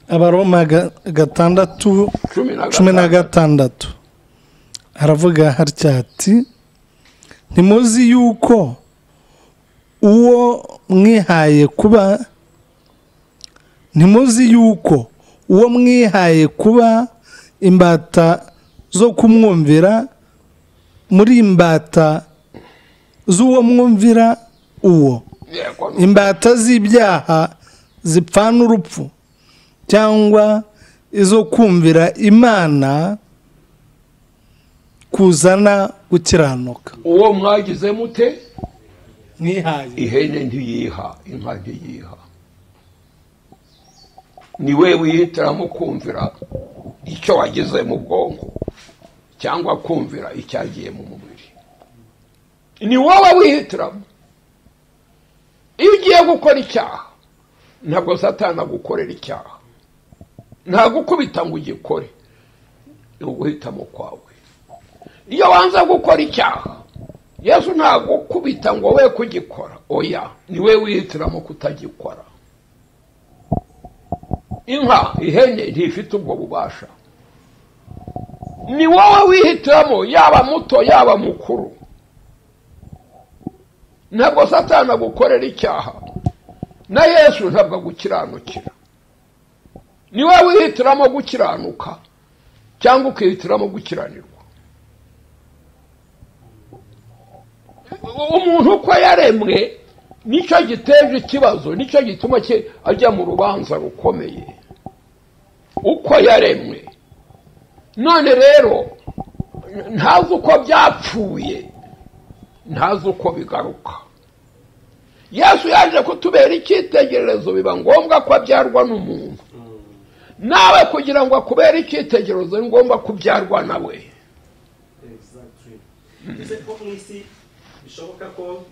Abaroma 6:16 haravuga hatya ati, ntimuzi yuko uwo mwihaye kuba imbata zo kumwumvira, muri imbata z'uwo mwumvira uwo, imbata z'ibyaha zipfana urupfu, cyangwa izo kumvira Imana kuzana gukiranuka. Uwo mwagize mute? Mwihaye. Ihene ntiyiha, inka ntiyiha. Ni we wihitiramo kumvira icyo wagize mu bwonko, cyangwa kumvira icyagiye mu mubiri. Ni wowe wihitiramo. Iyo ugiye gukora icyaha, ntabwo Satani agukorera icyaha, ntagukubita ngo ugikore, ni uguhitamo kwawe. Iyo wanza gukora icyaha, Yesu ntagukubita ngo we kugikora, oya, ni we wihitiramo kutagikora. Inka, ihene ntifite ubwo bubasha. Ni wowe wihitiramo, yaba muto yaba mukuru. Ntabwo Satani agukorera icyaha, na Yesu ntabwo agukiranukira. Ni wowe wihitiramo gukiranuka, cyangwa ukihitiramo gukiranirwa. Umuntu uko yaremwe nicyo giteje ikibazo, nicyo gituma ajya mu rubanza rukomeye. Uko yaremwe. None rero ntazi uko byapfuye, ntazi uko bigaruka. Yesu yaje kutubera icyitegererezo, biba ngombwa ko abyarwa n'umuntu. Nawe kugira ngo akubere icyitegererezo ni ngombwa kubyarwa nawe. Ese ko mwisi bishoboka ko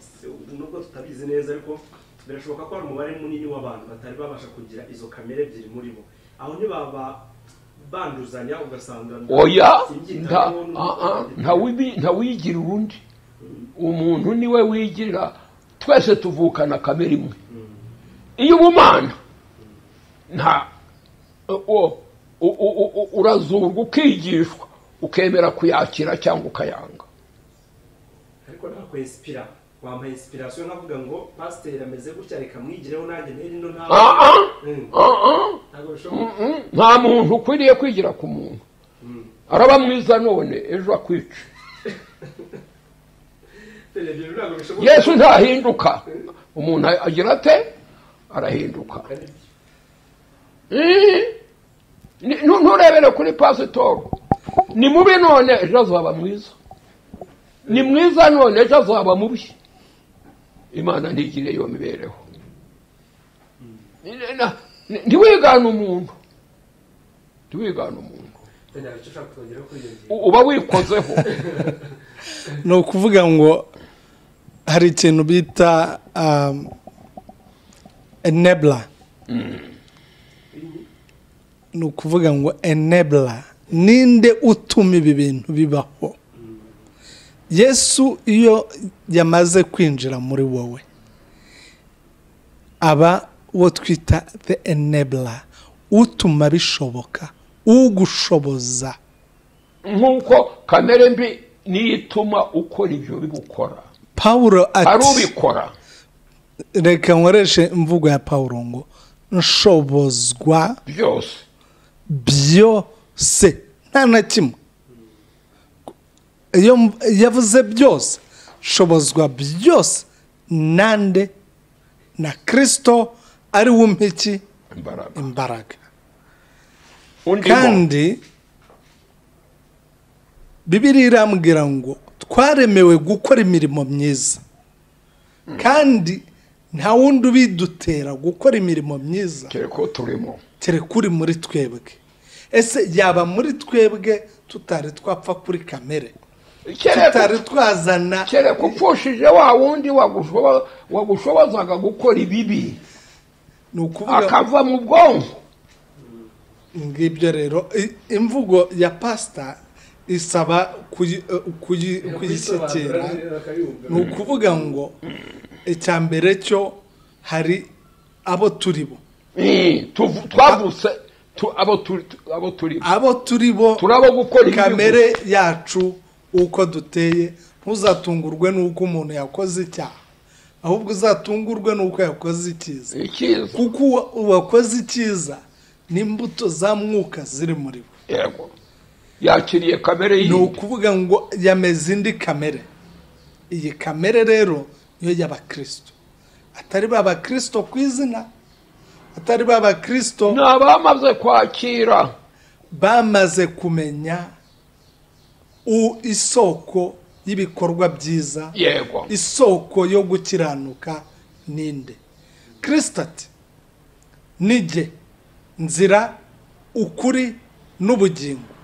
nubwo tutabizi neza ariko birashoboka ko hari umubare munini w'abantu batari babasha kugira izo kamere ebyiri muri bo. Aho ni baba banduzanya ugasanga oya nta wigira urundi. Umuntu niwe wigira, twese tuvukana kamere imwe. Iyo ubumana nta urazurwa ukigishwa ukemera kuyakira cyangwa ukayanga. Ariko nta kwinspira, wampa inspiration nkavuga ngo pasteur ameze gutya reka mwigireho nanjye nteri no nta nta muntu ukwiriye kwigira ku muntu. Araba mwiza none ejo akwica. Yesu ntahinduka. Umuntu agira ate? Arahinduka. Nturebere kuri pastor. Ni mubi none ejo azaba mwiza. Ni mwiza none ejo azaba mubi. Imana ntigire iyo mibereho. Ntiwigana umuntu. Uba wikozeho. Ni ukuvuga ngo hari ikintu bita enabler. Ni ukuvuga ngo enabler ninde utuma ibi bintu bibaho. Yesu iyo yamaze kwinjira muri wowe aba wo twita the enabler, utuma bishoboka, ugushoboza. Nkuko kamere mbi nituma ukora ibyo bigukora. Paulo ati arubikora. Reka nkoreshe imvugo ya Paulo ngo nshobozwa byose nta na kimwe. Iyo yavuze byose, shobozwa byose nande na Kristo ari wumpiki imbaraga. Kandi Bibiliya irambwira ngo twaremewe gukora imirimo myiza, kandi nta wundi ubidutera gukora imirimo myiza kereka uri muri twebwe. Ese yaba muri twebwe tutari twapfa kuri kamere, tutari twazana kereka upfushije wa wundi wagushobozaga gukora ibibi akava mu bwonko. Ngibyo rero imvugo ya pastor isaba kuyishyikira. Ni ukuvuga ngo icyambere cyo hari abo turibo, twavutse abo turibo turabo gukora kamere yacu uko duteye. Ntuzatungurwe nuko umuntu yakoze icyaha, ahubwo uzatungurwe nuko yakoze icyiza. Kuko uwakoze icyiza n'imbuto za mwuka ziri muri we. Yego, yakiriye kamere yindi. Ni ukuvuga ngo yameze indi kamere. Iyi kamere rero niyo y'abakristo, atari b'abakristo ku izina, atari b'abakristo n'abamaze kwakira, bamaze kumenya isoko y'ibikorwa byiza. Yego, isoko yo gukiranuka ninde? Kristo ati nige nzira ukuri n'ubugingo,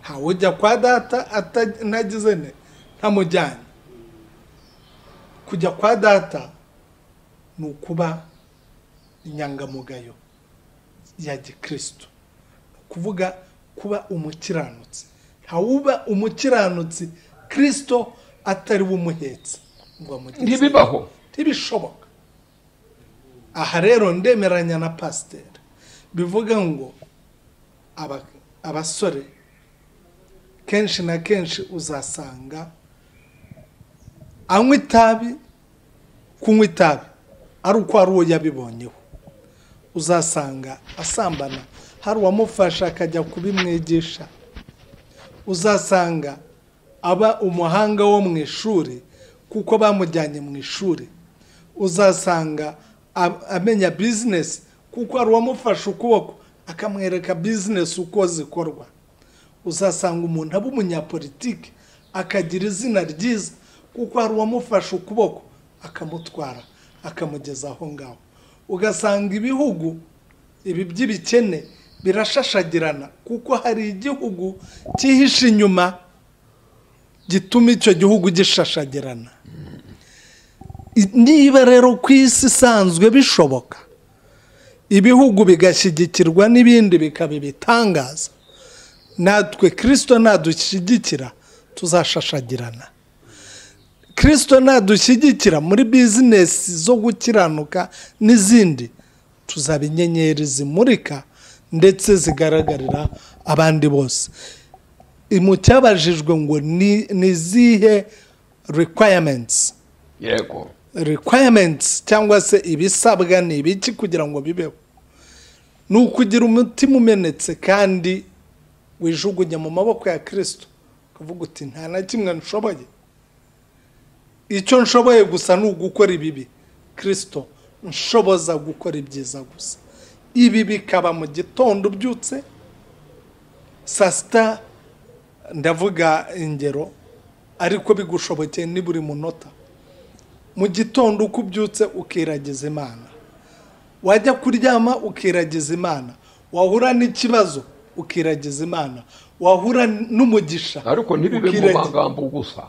ntawe ujya kwa data atagize ne ntamujyanye. Kujya kwa data ni ukuba inyangamugayo ya gikristo, kuvuga kuba umukiranutsi. Ntawuba umukiranutsi Kristo atari bumuhetse ngo amugeze. Ntibibaho, ntibishoboka. Aha rero ndemeranya na pasteur bivuga ngo abasore kenshi na kenshi uzasanga anywa itabi. Kunywa itabi ari uko ari uwo yabibonyeho. Uzasanga asambana hari uwamufasha akajya kubimwigisha. Uzasanga aba umuhanga wo mu ishuri kuko bamujyanye mu ishuri. Uzasanga amenya business kuko ari uwamufasha ukuboko akamwereka business uko zikorwa. Uzasanga umuntu aba umunyapolitiki akagira izina ryiza kuko hari uwamufashe ukuboko akamutwara akamugeza aho ngaho. Ugasanga ibihugu ibi by'ibikene birashashagirana kuko hari igihugu cyihishe inyuma gituma icyo gihugu gishashagirana. Niba rero ku isi isanzwe bishoboka ibihugu bigashyigikirwa n'ibindi bikaba ibitangaza, natwe Kristo nadushyigikira tuzashashagirana. Kristo nadushyigikira muri bizinesi zo gukiranuka n'izindi, tuzaba inyenyeri zimurika ndetse zigaragarira abandi bose. Mu cyabajijwe ngo ni zihe requirements, yego requirements cyangwa se ibisabwa ni ibiki kugira ngo bibeho? Ni ukugira umutima umenetse kandi wijugunya mu maboko ya Kristo, ukavuga uti nta na kimwe nshoboye, icyo nshoboye gusa ni ugukora ibibi, Kristo nshoboza gukora ibyiza gusa. Ibi bikaba mu gitondo ubyutse, saa sita ndavuga ingero ariko bigushobokeye ni buri munota. Mu gitondo uko ubyutse ukiragiza Imana, wajya kuryama ukiragiza Imana, wahura n'ikibazo ukiragiza Imana, wahura n'umugisha ariko ntibibe mu magambo gusa,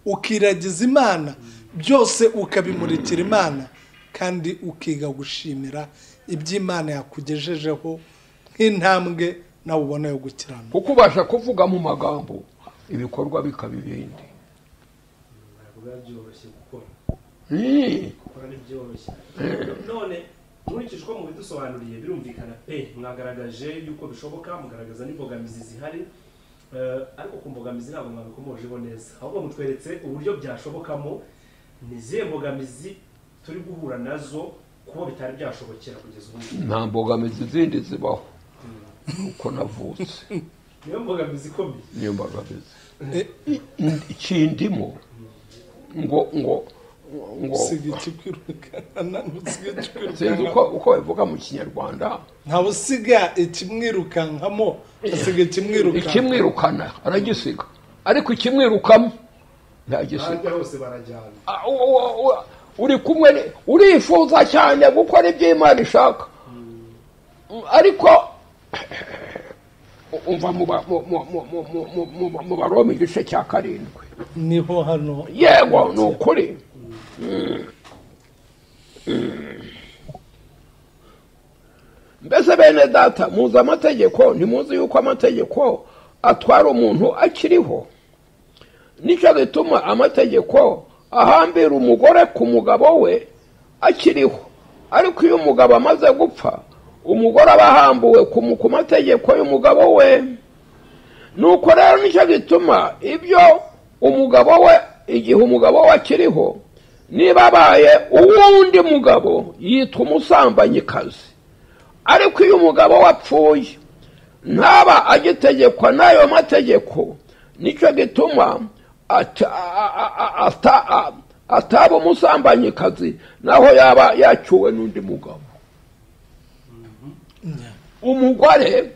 ukiragiza Imana, byose ukabimurikira Imana kandi ukiga gushimira iby'Imana yakugejejeho nk'intambwe nawe ubona yo gukiranuka. kuko ubasha kuvuga mu magambo ibikorwa bikaba ibindi. byoroshye gukora Mm. gukora ni byoroshye. None nkurikije uko mubidusobanuriye birumvikana pe, mwagaragaje yuko bishoboka, mugaragaza n'imbogamizi zihari, ariko ku mbogamizi ntabwo mwabikomojeho neza, ahubwo mutweretse uburyo byashobokamo. Ni izihe mbogamizi turi guhura nazo kuko bitari byashobokera kugeza ubu? nta mbogamizi zindi zibaho uko navutse, Niyo mbogamizi ikomeye. niyo mbogamizi ikindimo ngo sinzi uko bivuga mu Kinyarwanda. ntawe usiga ikimwirukankamo, asiga ikimwirukana aragisiga, ariko ikimwirukamo ntagisiga. hose barajyana. Uri kumwe, urifuza cyane gukora ibyo Imana ishaka, ariko umva mu Baroma igice cya 7 niho hano. yego ni ukuri. Mbese bene data, muzi amategeko? Ntimuzi yuko amategeko atwara umuntu akiriho? Nicyo gituma amategeko ahambira umugore ku mugabo we akiriho, ariko iyo umugabo amaze gupfa umugore aba ahambuwe ku mategeko y'umugabo we. Nuko rero nicyo gituma ibyo umugabo we, igihe umugabo we akiriho, niba abaye uwundi mugabo yitwa umusambanyikazi, ariko iyo umugabo wapfuye ntaba agitegekwa n'ayo mategeko. Nicyo gituma ataba umusambanyikazi naho yaba yacyuwe n'undi mugabo. Umugore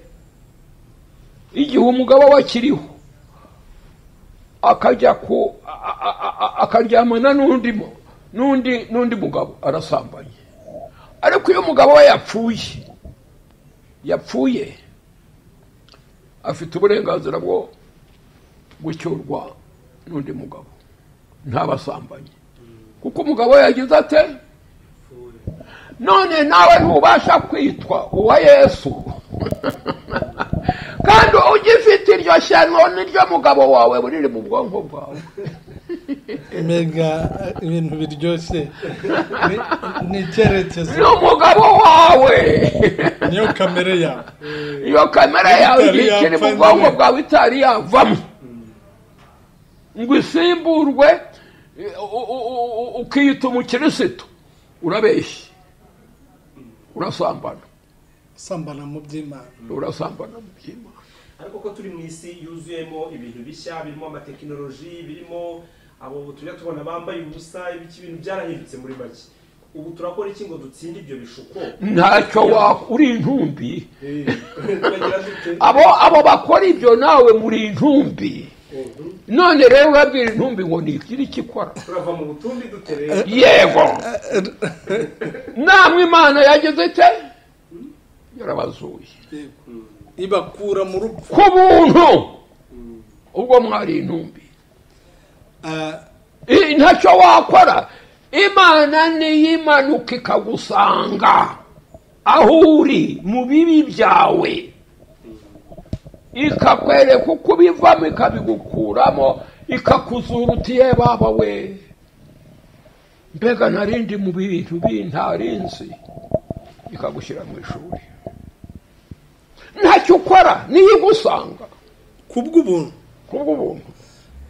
igihe umugabo we akiriho akajya akaryamana n'undi mugabo arasambanye, ariko iyo umugabo we yapfuye afite uburenganzira bwo gucyurwa n'undi mugabo, ntabasambanye kuko umugabo we yagize ate. None nawe ntubasha kwitwa uwa Yesu kandi ugifite iryo shyano n'iryo mugabo wawe buriri mu bwonko bwawe. Mega ibintu biryoshye ni icyerekezo, n'umugabo wawe niyo kamere yawe, iyo kamere yawe ikiri mu bwonko bwawe itari yavamo ngo isimburwe ukiyita umukirisitu, urabeshye, urasambana mu by'Imana. Ariko ko turi mu isi yuzuyemo ibintu bishya, birimo amatekinoloji, birimo abo tujya tubona bambaye ubusa, ibintu byarahindutse muri make. Ubu turakora iki ngo dutsinde ibyo bishuko? Ntacyo uri intumbi. Abo bakora ibyo nawe muri intumbi. none rero urabwira intumbi ngo ntigire icyo ikora. turava mu butumbi dutereye Yego namwe Imana yageze ite yarabazuye ibakura mu rupfu ku buntu ubwo mwari intumbi. Ntacyo wakora, Imana niyo imanuka ikagusanga aho uri mu bibi byawe, ikakwereka uko ubivamo ikabigukuramo, ikakuzura uti ye baba we, mbega narindi mu bintu bintarinzi, ikagushyira mu ishuri. Ntacyo ukora niyo igusanga kubw'ubuntu.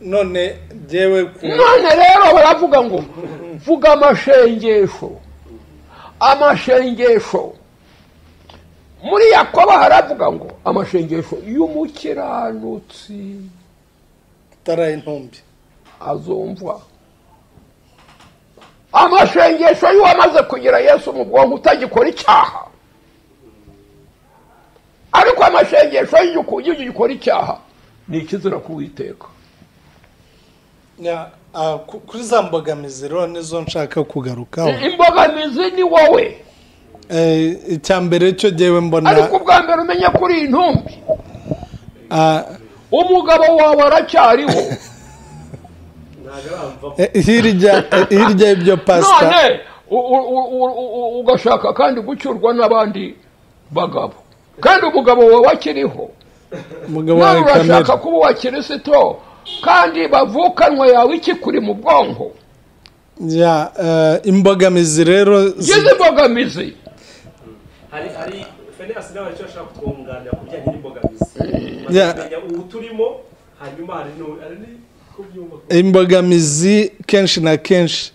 none jewe none rero baravuga ngo vuga amashengesho muri Yakobo haravuga ngo amashengesho y'umukiranutsi taraye intumbi azumva. Amashengesho y'uwamaze kugira Yesu mu bwonko utagikora icyaha, ariko amashengesho y'ugikora icyaha ni ikizira kuwiteka. kuri za mbogamizi rero nizo nshaka kugarukaho. Imbogamizi ni wowe. Icya mbere cyo jewe mbona, ariko ubwa mbere umenye kuri intumbi umugabo wawe aracyariho. hirya y'ibyo pastor none ugashaka kandi gucyurwa n'abandi bagabo, kandi umugabo wawe akiriho. umugabo wawe urashaka kuba uwa Kristo kandi bavukanwa yawe ikikuri mu bwonko. imbogamizi rero imbogamizi hari Feneyasi nawe icyo ashaka kutwunganira ku bijyanye n'imbogamizi ubu turimo, hanyuma hari kubyumva imbogamizi kenshi na kenshi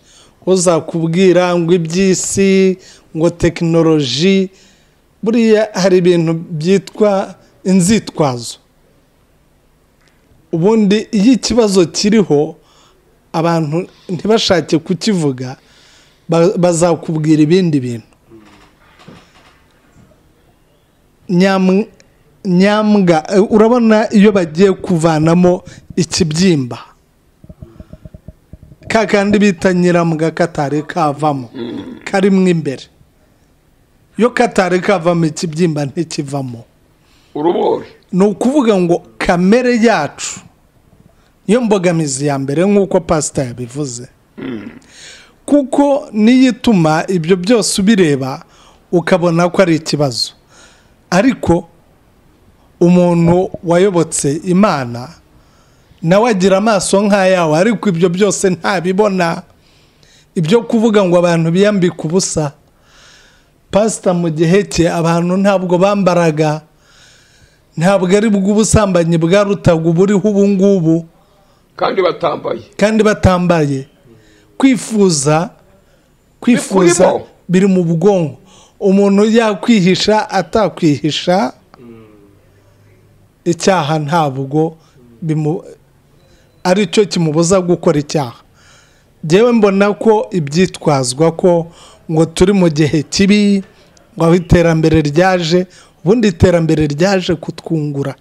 uzakubwira ngo iby'isi ngo tekinoloji, buriya hari ibintu byitwa inzitwazo. ubundi iyo ikibazo kiriho abantu ntibashake kukivuga, bazakubwira ibindi bintu. nyambwa urabona iyo bagiye kuvanamo ikibyimba kakandi bita nyirambwa katari kavamo karimwe imbere, iyo katari kavamo ikibyimba ntikivamo urubori. ni ukuvuga ngo kamere yacu niyo mbogamizi ya mbere nk'uko pastor yabivuze, kuko niyo ituma ibyo byose ubireba ukabona ko ari ikibazo. ariko umuntu wayobotse Imana nawe agira amaso nk'ayawe, ariko ibyo byose ntabibona. ibyo kuvuga ngo abantu biyambika ubusa, pastor mu gihe cye abantu ntabwo bambaraga, ntabwo ari bw'ubusambanyi bwarutaga uburiho ubu ngubu, kandi batambaye. kwifuza biri mu bwonko. umuntu yakwihisha atakwihisha, icyaha ntabwo ari cyo kimubuza gukora icyaha. Jewe mbona ko ibyitwazwa ko ngo turi mu gihe kibi, ngo aho iterambere ryaje, ubundi iterambere ryaje kutwungura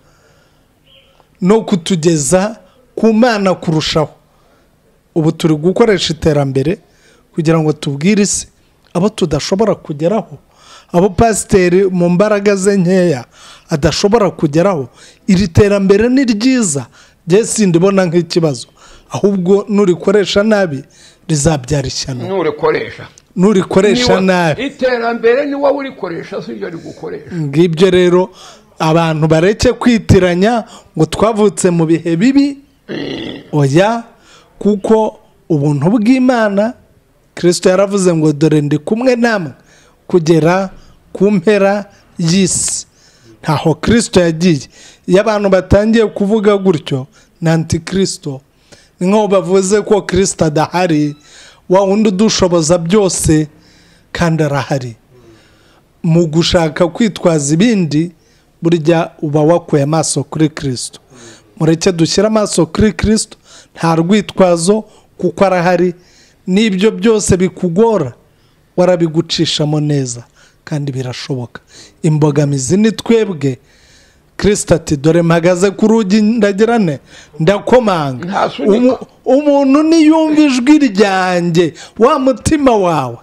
no kutugeza ku Mana kurushaho. ubu turi gukoresha iterambere kugira ngo tubwire isi abo tudashobora kugeraho, abo pasiteri mu mbaraga ze nkeya adashobora kugeraho. iri terambere ni ryiza, je sindibona nk'ikibazo, ahubwo nurikoresha nabi rizabyara ishyano. nurikoresha nabi iterambere ni wowe urikoresha, si ryo rigukoresha. ngibyo rero abantu bareke kwitiranya ngo twavutse mu bihe bibi. oya, kuko ubuntu bw'Imana, Kristo yaravuze ngo dore ndi kumwe namwe kugera ku mpera y'isi. ntaho Kristo yagiye. iyo abantu batangiye kuvuga gutyo na antikristo, ni nko bavuze ko Kristo adahari, wa wundi udushoboza byose kandi arahari. mu gushaka kwitwaza ibindi, burya uba wakuye amaso kuri Kristo. mureke dushyire amaso kuri Kristo, nta rwitwazo, kuko arahari. n'ibyo byose bikugora warabigucishamo neza kandi birashoboka. imbogamizi ni twebwe Kristo ati dore mpagaze ku rugi ndagirane ndakomanga. Ntasunika. Umuntu niyumva ijwi ryanjye wa mutima wawe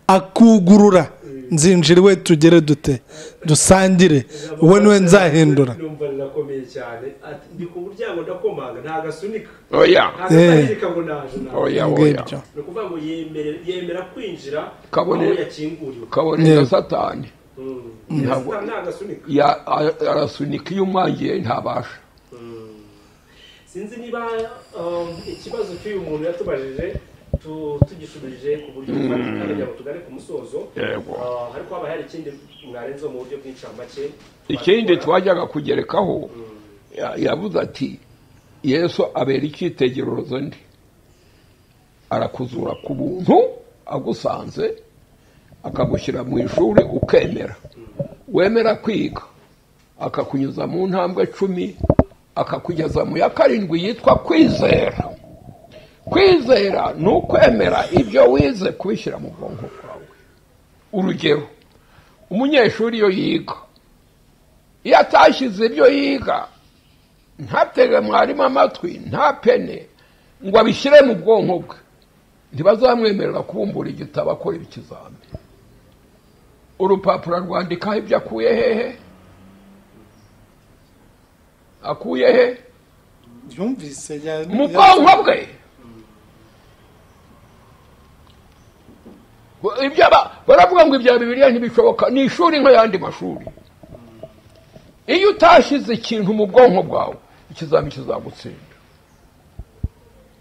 akugurura nzinjira iwe tugere dute dusangire wowe niwe nzahindura. numva rirakomeye cyane ati ndi ku muryango ndakomanga nta gasunika oya nta ngo naje oya ngibyo no kuvuga ngo yemera kwinjira Kabone- aho yakinguriwe kabone satani ntabwo nta gasunika arasunika iyo umwangiye ntabasha. sinzi niba ikibazo cy'uyu muntu yatubajije tugishubije ku buryo twajya ngo tugane ku musozo Yego. ariko haba hari ikindi mwarenze mu buryo bw'incamake Ikindi twajyaga kugerekaho yavuze ati Yesu abera icyitegererezo ndi arakuzura ku buntu agusanze akagushyira mu ishuri ukemera wemera kwiga akakunyuza mu ntambwe 10 akakugeza mu ya 7 yitwa kwizera. Kwizera ni ukwemera ibyo wize kubishyira mu bwonko bwawe. Urugero, umunyeshuri iyo yiga iyo atashyize ibyo yiga ntatege mwarimu amatwi nta pene ngo abishyire mu bwonko bwe ntibazamwemerera kubumbura igitabo akora ibikizami. Urupapuro rwandikaho ibyo akuye hehe yumvise mu bwonko bwe. Baravuga ngo ibya Bibiliya ntibishoboka ni ishuri nk'ayandi mashuri. Iyo utashyize ikintu mu bwonko bwawe ikizami kizagutsinda.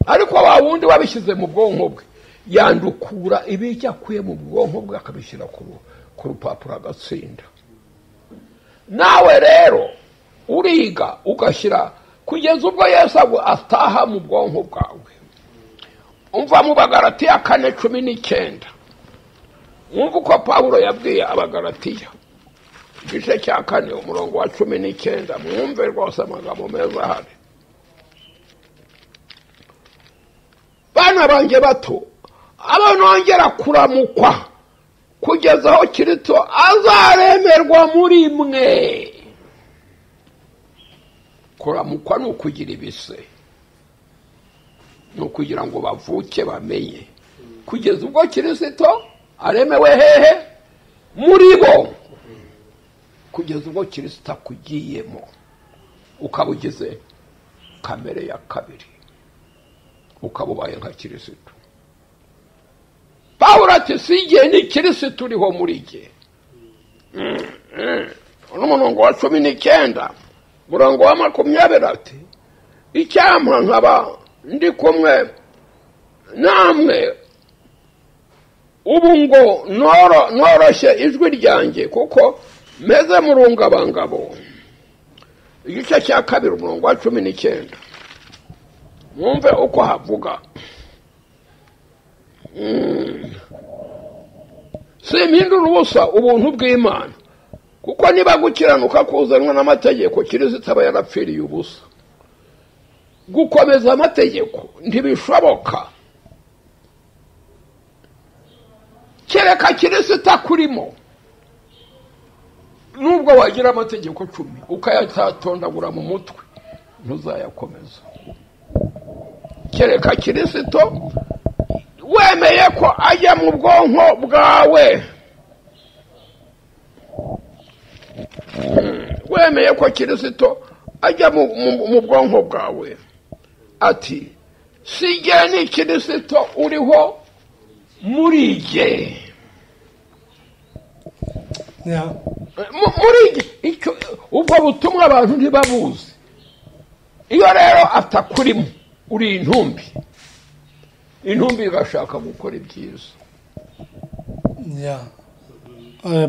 Ariko wa wundi wabishyize mu bwonko bwe yandukura ibijya akuye mu bwonko bwe akabishyira ku rupapuro agatsinda. Nawe rero uriga ugashyira kugeza ubwo Yesu ataha mu bwonko bwawe. Umva mu Bagalatiya 4:19 mwumva uko Pawulo yabwiye Abagalatiya igice cya 4 umurongo wa 19 mwumve rwose amagambo meza ahari. Bana banjye bato abo nongera kuramukwa kugeza aho Kristo azaremerwa muri mwe. Kuramukwa ni ukugira ibise ni ukugira ngo bavuke bamenye kugeza ubwo Kristo aremewe hehe muri bo kugeza ubwo Kristo akugiyemo ukabugize kamere ya kabiri ukabubaye nka Kristo. Pawulo ati sigiye ni Kristo uriho muri jye. Umurongo wa 19 murongo wa 20 ati icyampa nkaba ndi kumwe namwe ubu ngo noroshye ijwi ryanjye kuko meze mu rungabangabo. Igice cya 2 umurongo wa 19 mwumve uko havuga. Simpindura ubusa ubuntu bw'Imana kuko niba gukiranuka kuzanwa n'amategeko Kristo aba yarapfiriye ubusa. Gukomeza amategeko ntibishoboka kereka Kristo akurimo. Nubwo wagira amategeko 10 ukayatondagura mu mutwe ntuzayakomeza. Kereka Kristo wemeye ko ajya mu bwonko bwawe. Wemeye ko Kristo ajya mu bwonko bwawe. Ati sijye ni Kristo uriho muri jye. Muri jye ubwo butumwa abantu ntibabuzi. Iyo rero atakurimo uri intumbi. Intumbi igashaka gukora ibyiza.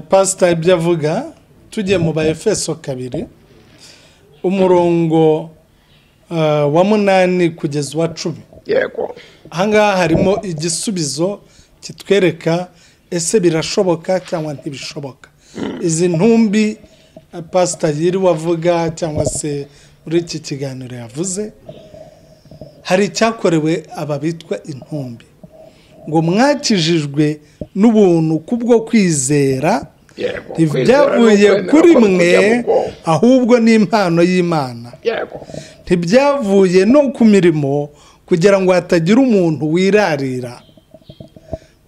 Pastor ibyo avuga tujye mu Baefeso 2 umurongo wa 8 kugeza wa 10. Yego. Ahangaha harimo igisubizo kitwereka ese birashoboka cyangwa ntibishoboka. Izi ntumbi Pastor yiri wavuga cyangwa se muri iki kiganiro yavuze hari icyakorewe ababitwa intumbi ngo mwakijijwe n'ubuntu kubwo kwizera Yego, ntibyavuye kwizera no kuri kwemera ko mwe kujya mu bwonko. ahubwo ni impano y'Imana. Yego. Ntibyavuye no ku mirimo kugira ngo hatagira umuntu wirarira.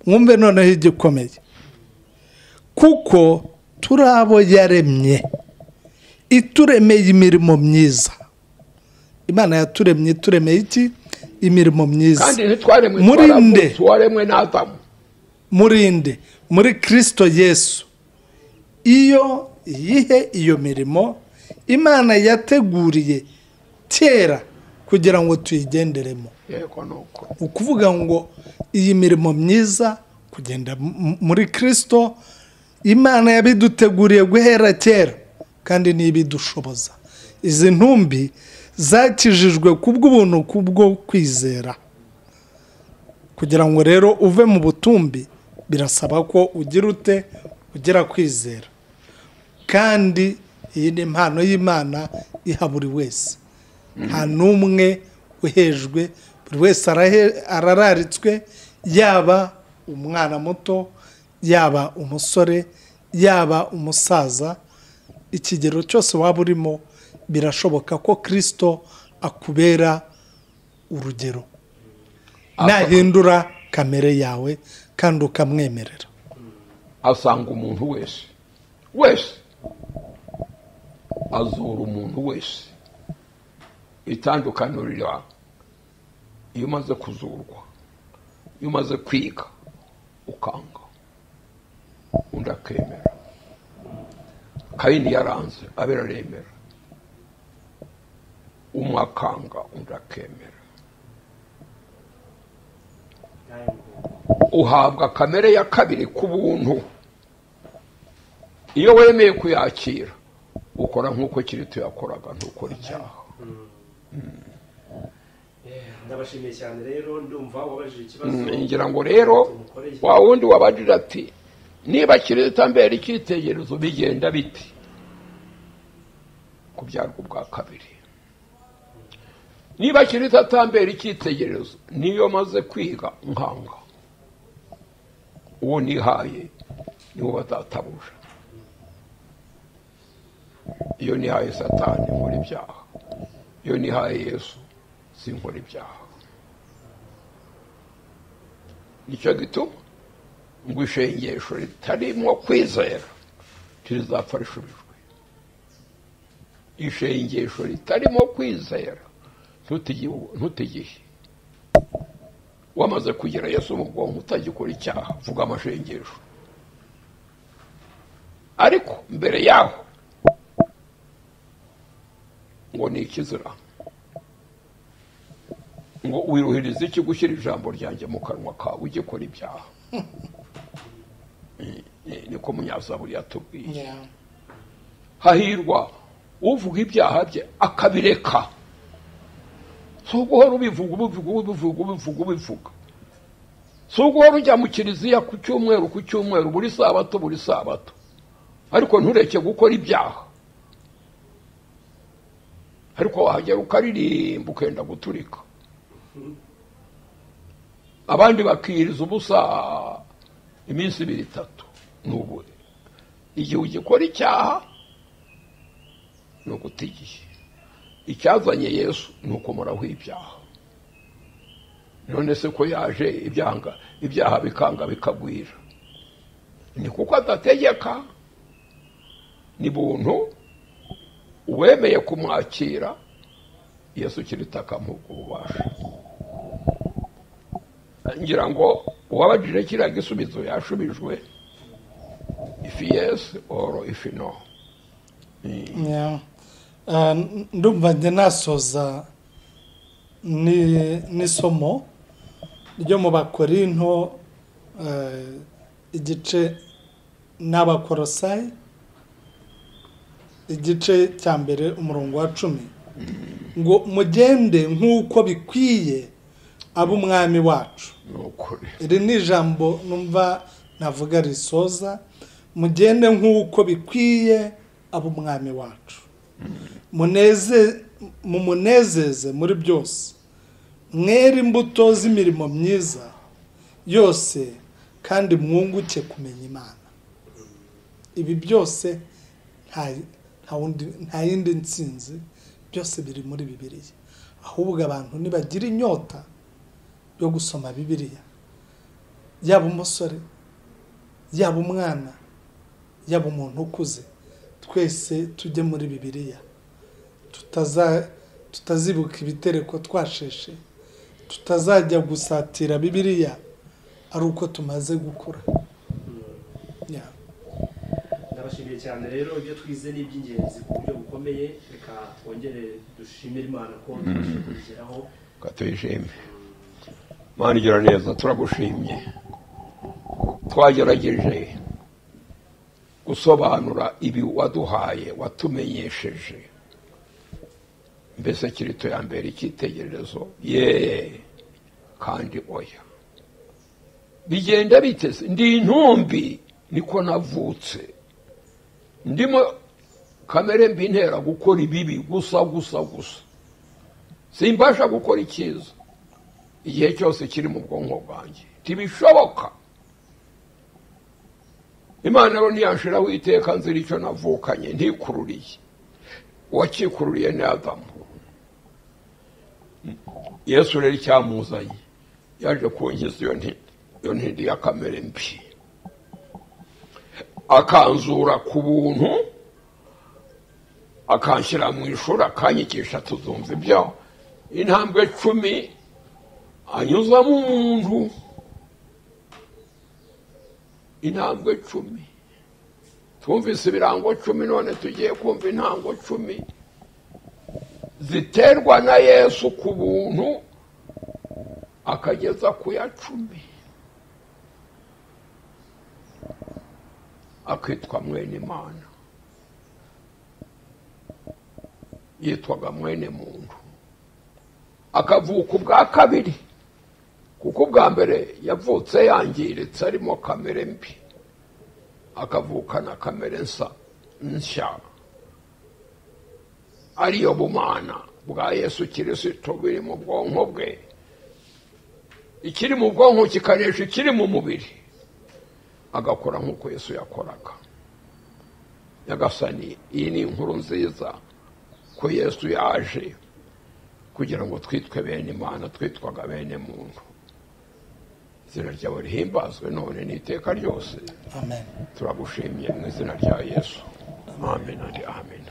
Mwumve noneho igikomeye, kuko turi abo yaremye ituremeye imirimo myiza. Imana yaturemye ituremeye iki? Imirimo myiza. Kandi ntitwaremwe Murinde. twaremwe n'Adamu. Murinde muri Kristo Yesu. Iyo yihe iyo mirimo Imana yateguriye kera kugira ngo tuyigenderemo. Yego nuko. Ukuvuga ngo iyi mirimo myiza kugenda muri Kristo Imana yabiduteguriye guhera kera kandi nibidushoboza. Izi ntumbi zakijijwe kubw'ubuntu kubwo kwizera. Kugira ngo rero uve mu butumbi birasaba ko ugira ute? Ugira kwizera. Kandi iyi ni impano y'Imana iha buri wese. Nta n'umwe uhejwe, buri wese arararitswe, yaba umwana muto, yaba umusore, yaba umusaza. Ikigero cyose waba urimo birashoboka ko Kristo akubera urugero. Nahindura kamere yawe kandi ukamwemerera. Asanga umuntu wese azura umuntu wese. Itandukaniro iyo umaze kuzurwa, iyo umaze kwiga ukanga, undi akemera. Kayini yaranze, Abeli aremera. Umwe akanga, undi akemera. Uhabwa kamere ya kabiri ku buntu. Iyo wemeye kuyakira ukora nk'uko Kristo yakoraga, ntukora icyaha. Ndabashimiye cyane rero, ndumva wabajije ikibazo. Ngira ngo rero wa wundi wabajije ati niba Kristo ambera icyitegererezo bigenda biti kubyarwa ubwa kabiri. Niba Kristo atambera icyitegererezo niyo maze kwiga nkanga, uwo nihaye niwo bazatabuja. Iyo nihaye Satani nkora ibyaha, iyo nihaye Yesu sinkora ibyaha. Nicyo gituma ngo ishengesho ritarimo kwizera ntirizapfa rishubijwe. Ishengesho ritarimo kwizera ntutigihe. Wamaze kugira Yesu mu bwonko utagikora icyaha, vuga amashengesho. Ariko mbere yaho ngo ni ikizira, ngo wiruhirize iki gushyira ijambo ryanjye mu kanwa kawe ugikora ibyaha. Niko Munyazaburi yatubwiye. Hahirwa uvuga ibyaha bye akabireka. So guhora ubivuga. So guhora ujya mu kiliziya ku cyumweru buri sabato. Ariko ntureke gukora ibyaha. Ariko wahagera ukaririmba ukenda guturika. Abandi bakiriza ubusa iminsi 2-3 n'ubu. Igihe ugikora icyaha no gutigiye. Icyazanye Yesu nuko muraho ibyaha. None se ko yaje ibyaha bikanga bikagwira. Ni kuko adategeka, ni buntu. Uwemeye kumwakira Yesu kiritaka mu ububasha. Ngira ngo uwabajije kiriya gisubizo yashubijwe, if yes or if no. Ndumva njye nasoza n'isomo ryo mu Bakorinto igice n'Abakolosayi igice cya mbere umurongo wa 10, ngo mugende nk'uko bikwiye ab'umwami wacu. Iri ni ijambo numva navuga risoza, mugende nk'uko bikwiye ab'umwami wacu. Mumunezeze muri byose, mwere imbuto z'imirimo myiza yose, kandi mwunguke kumenya Imana. ibi byose nta yindi nsinzi, byose biri muri Bibiliya. Ahubwo abantu nibagira inyota yo gusoma Bibiliya, yaba umusore, yaba umwana, yaba umuntu ukuze, twese tujye muri Bibiliya, tutazibuka ibitereko twasheshe, tutazajya gusatira Bibiliya ari uko tumaze gukura. Ndabashimiye cyane rero, ibyo twize ni iby'ingenzi ku buryo bukomeye. Reka twongere dushimire Imana ko tubashe kubigeraho. Katuyishime Imana igira neza, turagushimye. Twagerageje gusobanura ibi waduhaye, watumenyesheje. Mbese Kirito ya mbere icyitegererezo, kandi oya. Bigenda biteze, ndi intumbi niko navutse, ndimo kamere mbi ntera gukora ibibi gusa. Simbasha gukora icyiza igihe cyose kiri mu bwonko bwanjye, ntibishoboka. Imana rero ntiyanshiraho iteka nzira icyo navukanye ntikururiye. Uwakikururiye ni Adamu. Yesu rero icyamuzanye yaje kunkiza iyo ntindi ya kamere mbi, akanzura ku buntu, akanshyira mu ishuri, akanyigisha tuzumva ibyo intambwe 10 anyuzamo umuntu. Intambwe 10 twumvise ibirango 10, none tugiye kumva intambwe 10 ziterwa na Yesu ku buntu akageza ku ya 10, akitwa mwene Imana, yitwaga mwene muntu, akavuka ubwa kabiri, kuko ubwa mbere yavutse yangiritse arimo kamere mbi, akavukana kamere nshya ariyo bumana bwa Yesu Kristo biri mu bwonko bwe. Ikiri mu bwonko kikanesha ikiri mu mubiri, agakora nk'uko Yesu yakoraga. Nyagasani, iyi ni inkuru nziza ko Yesu yaje kugira ngo twitwe bene Imana, twitwaga bene muntu. Izina ryawe rihimbazwe none n'iteka ryose. Amen. Turagushimye mu izina rya Yesu. Amen. Amen.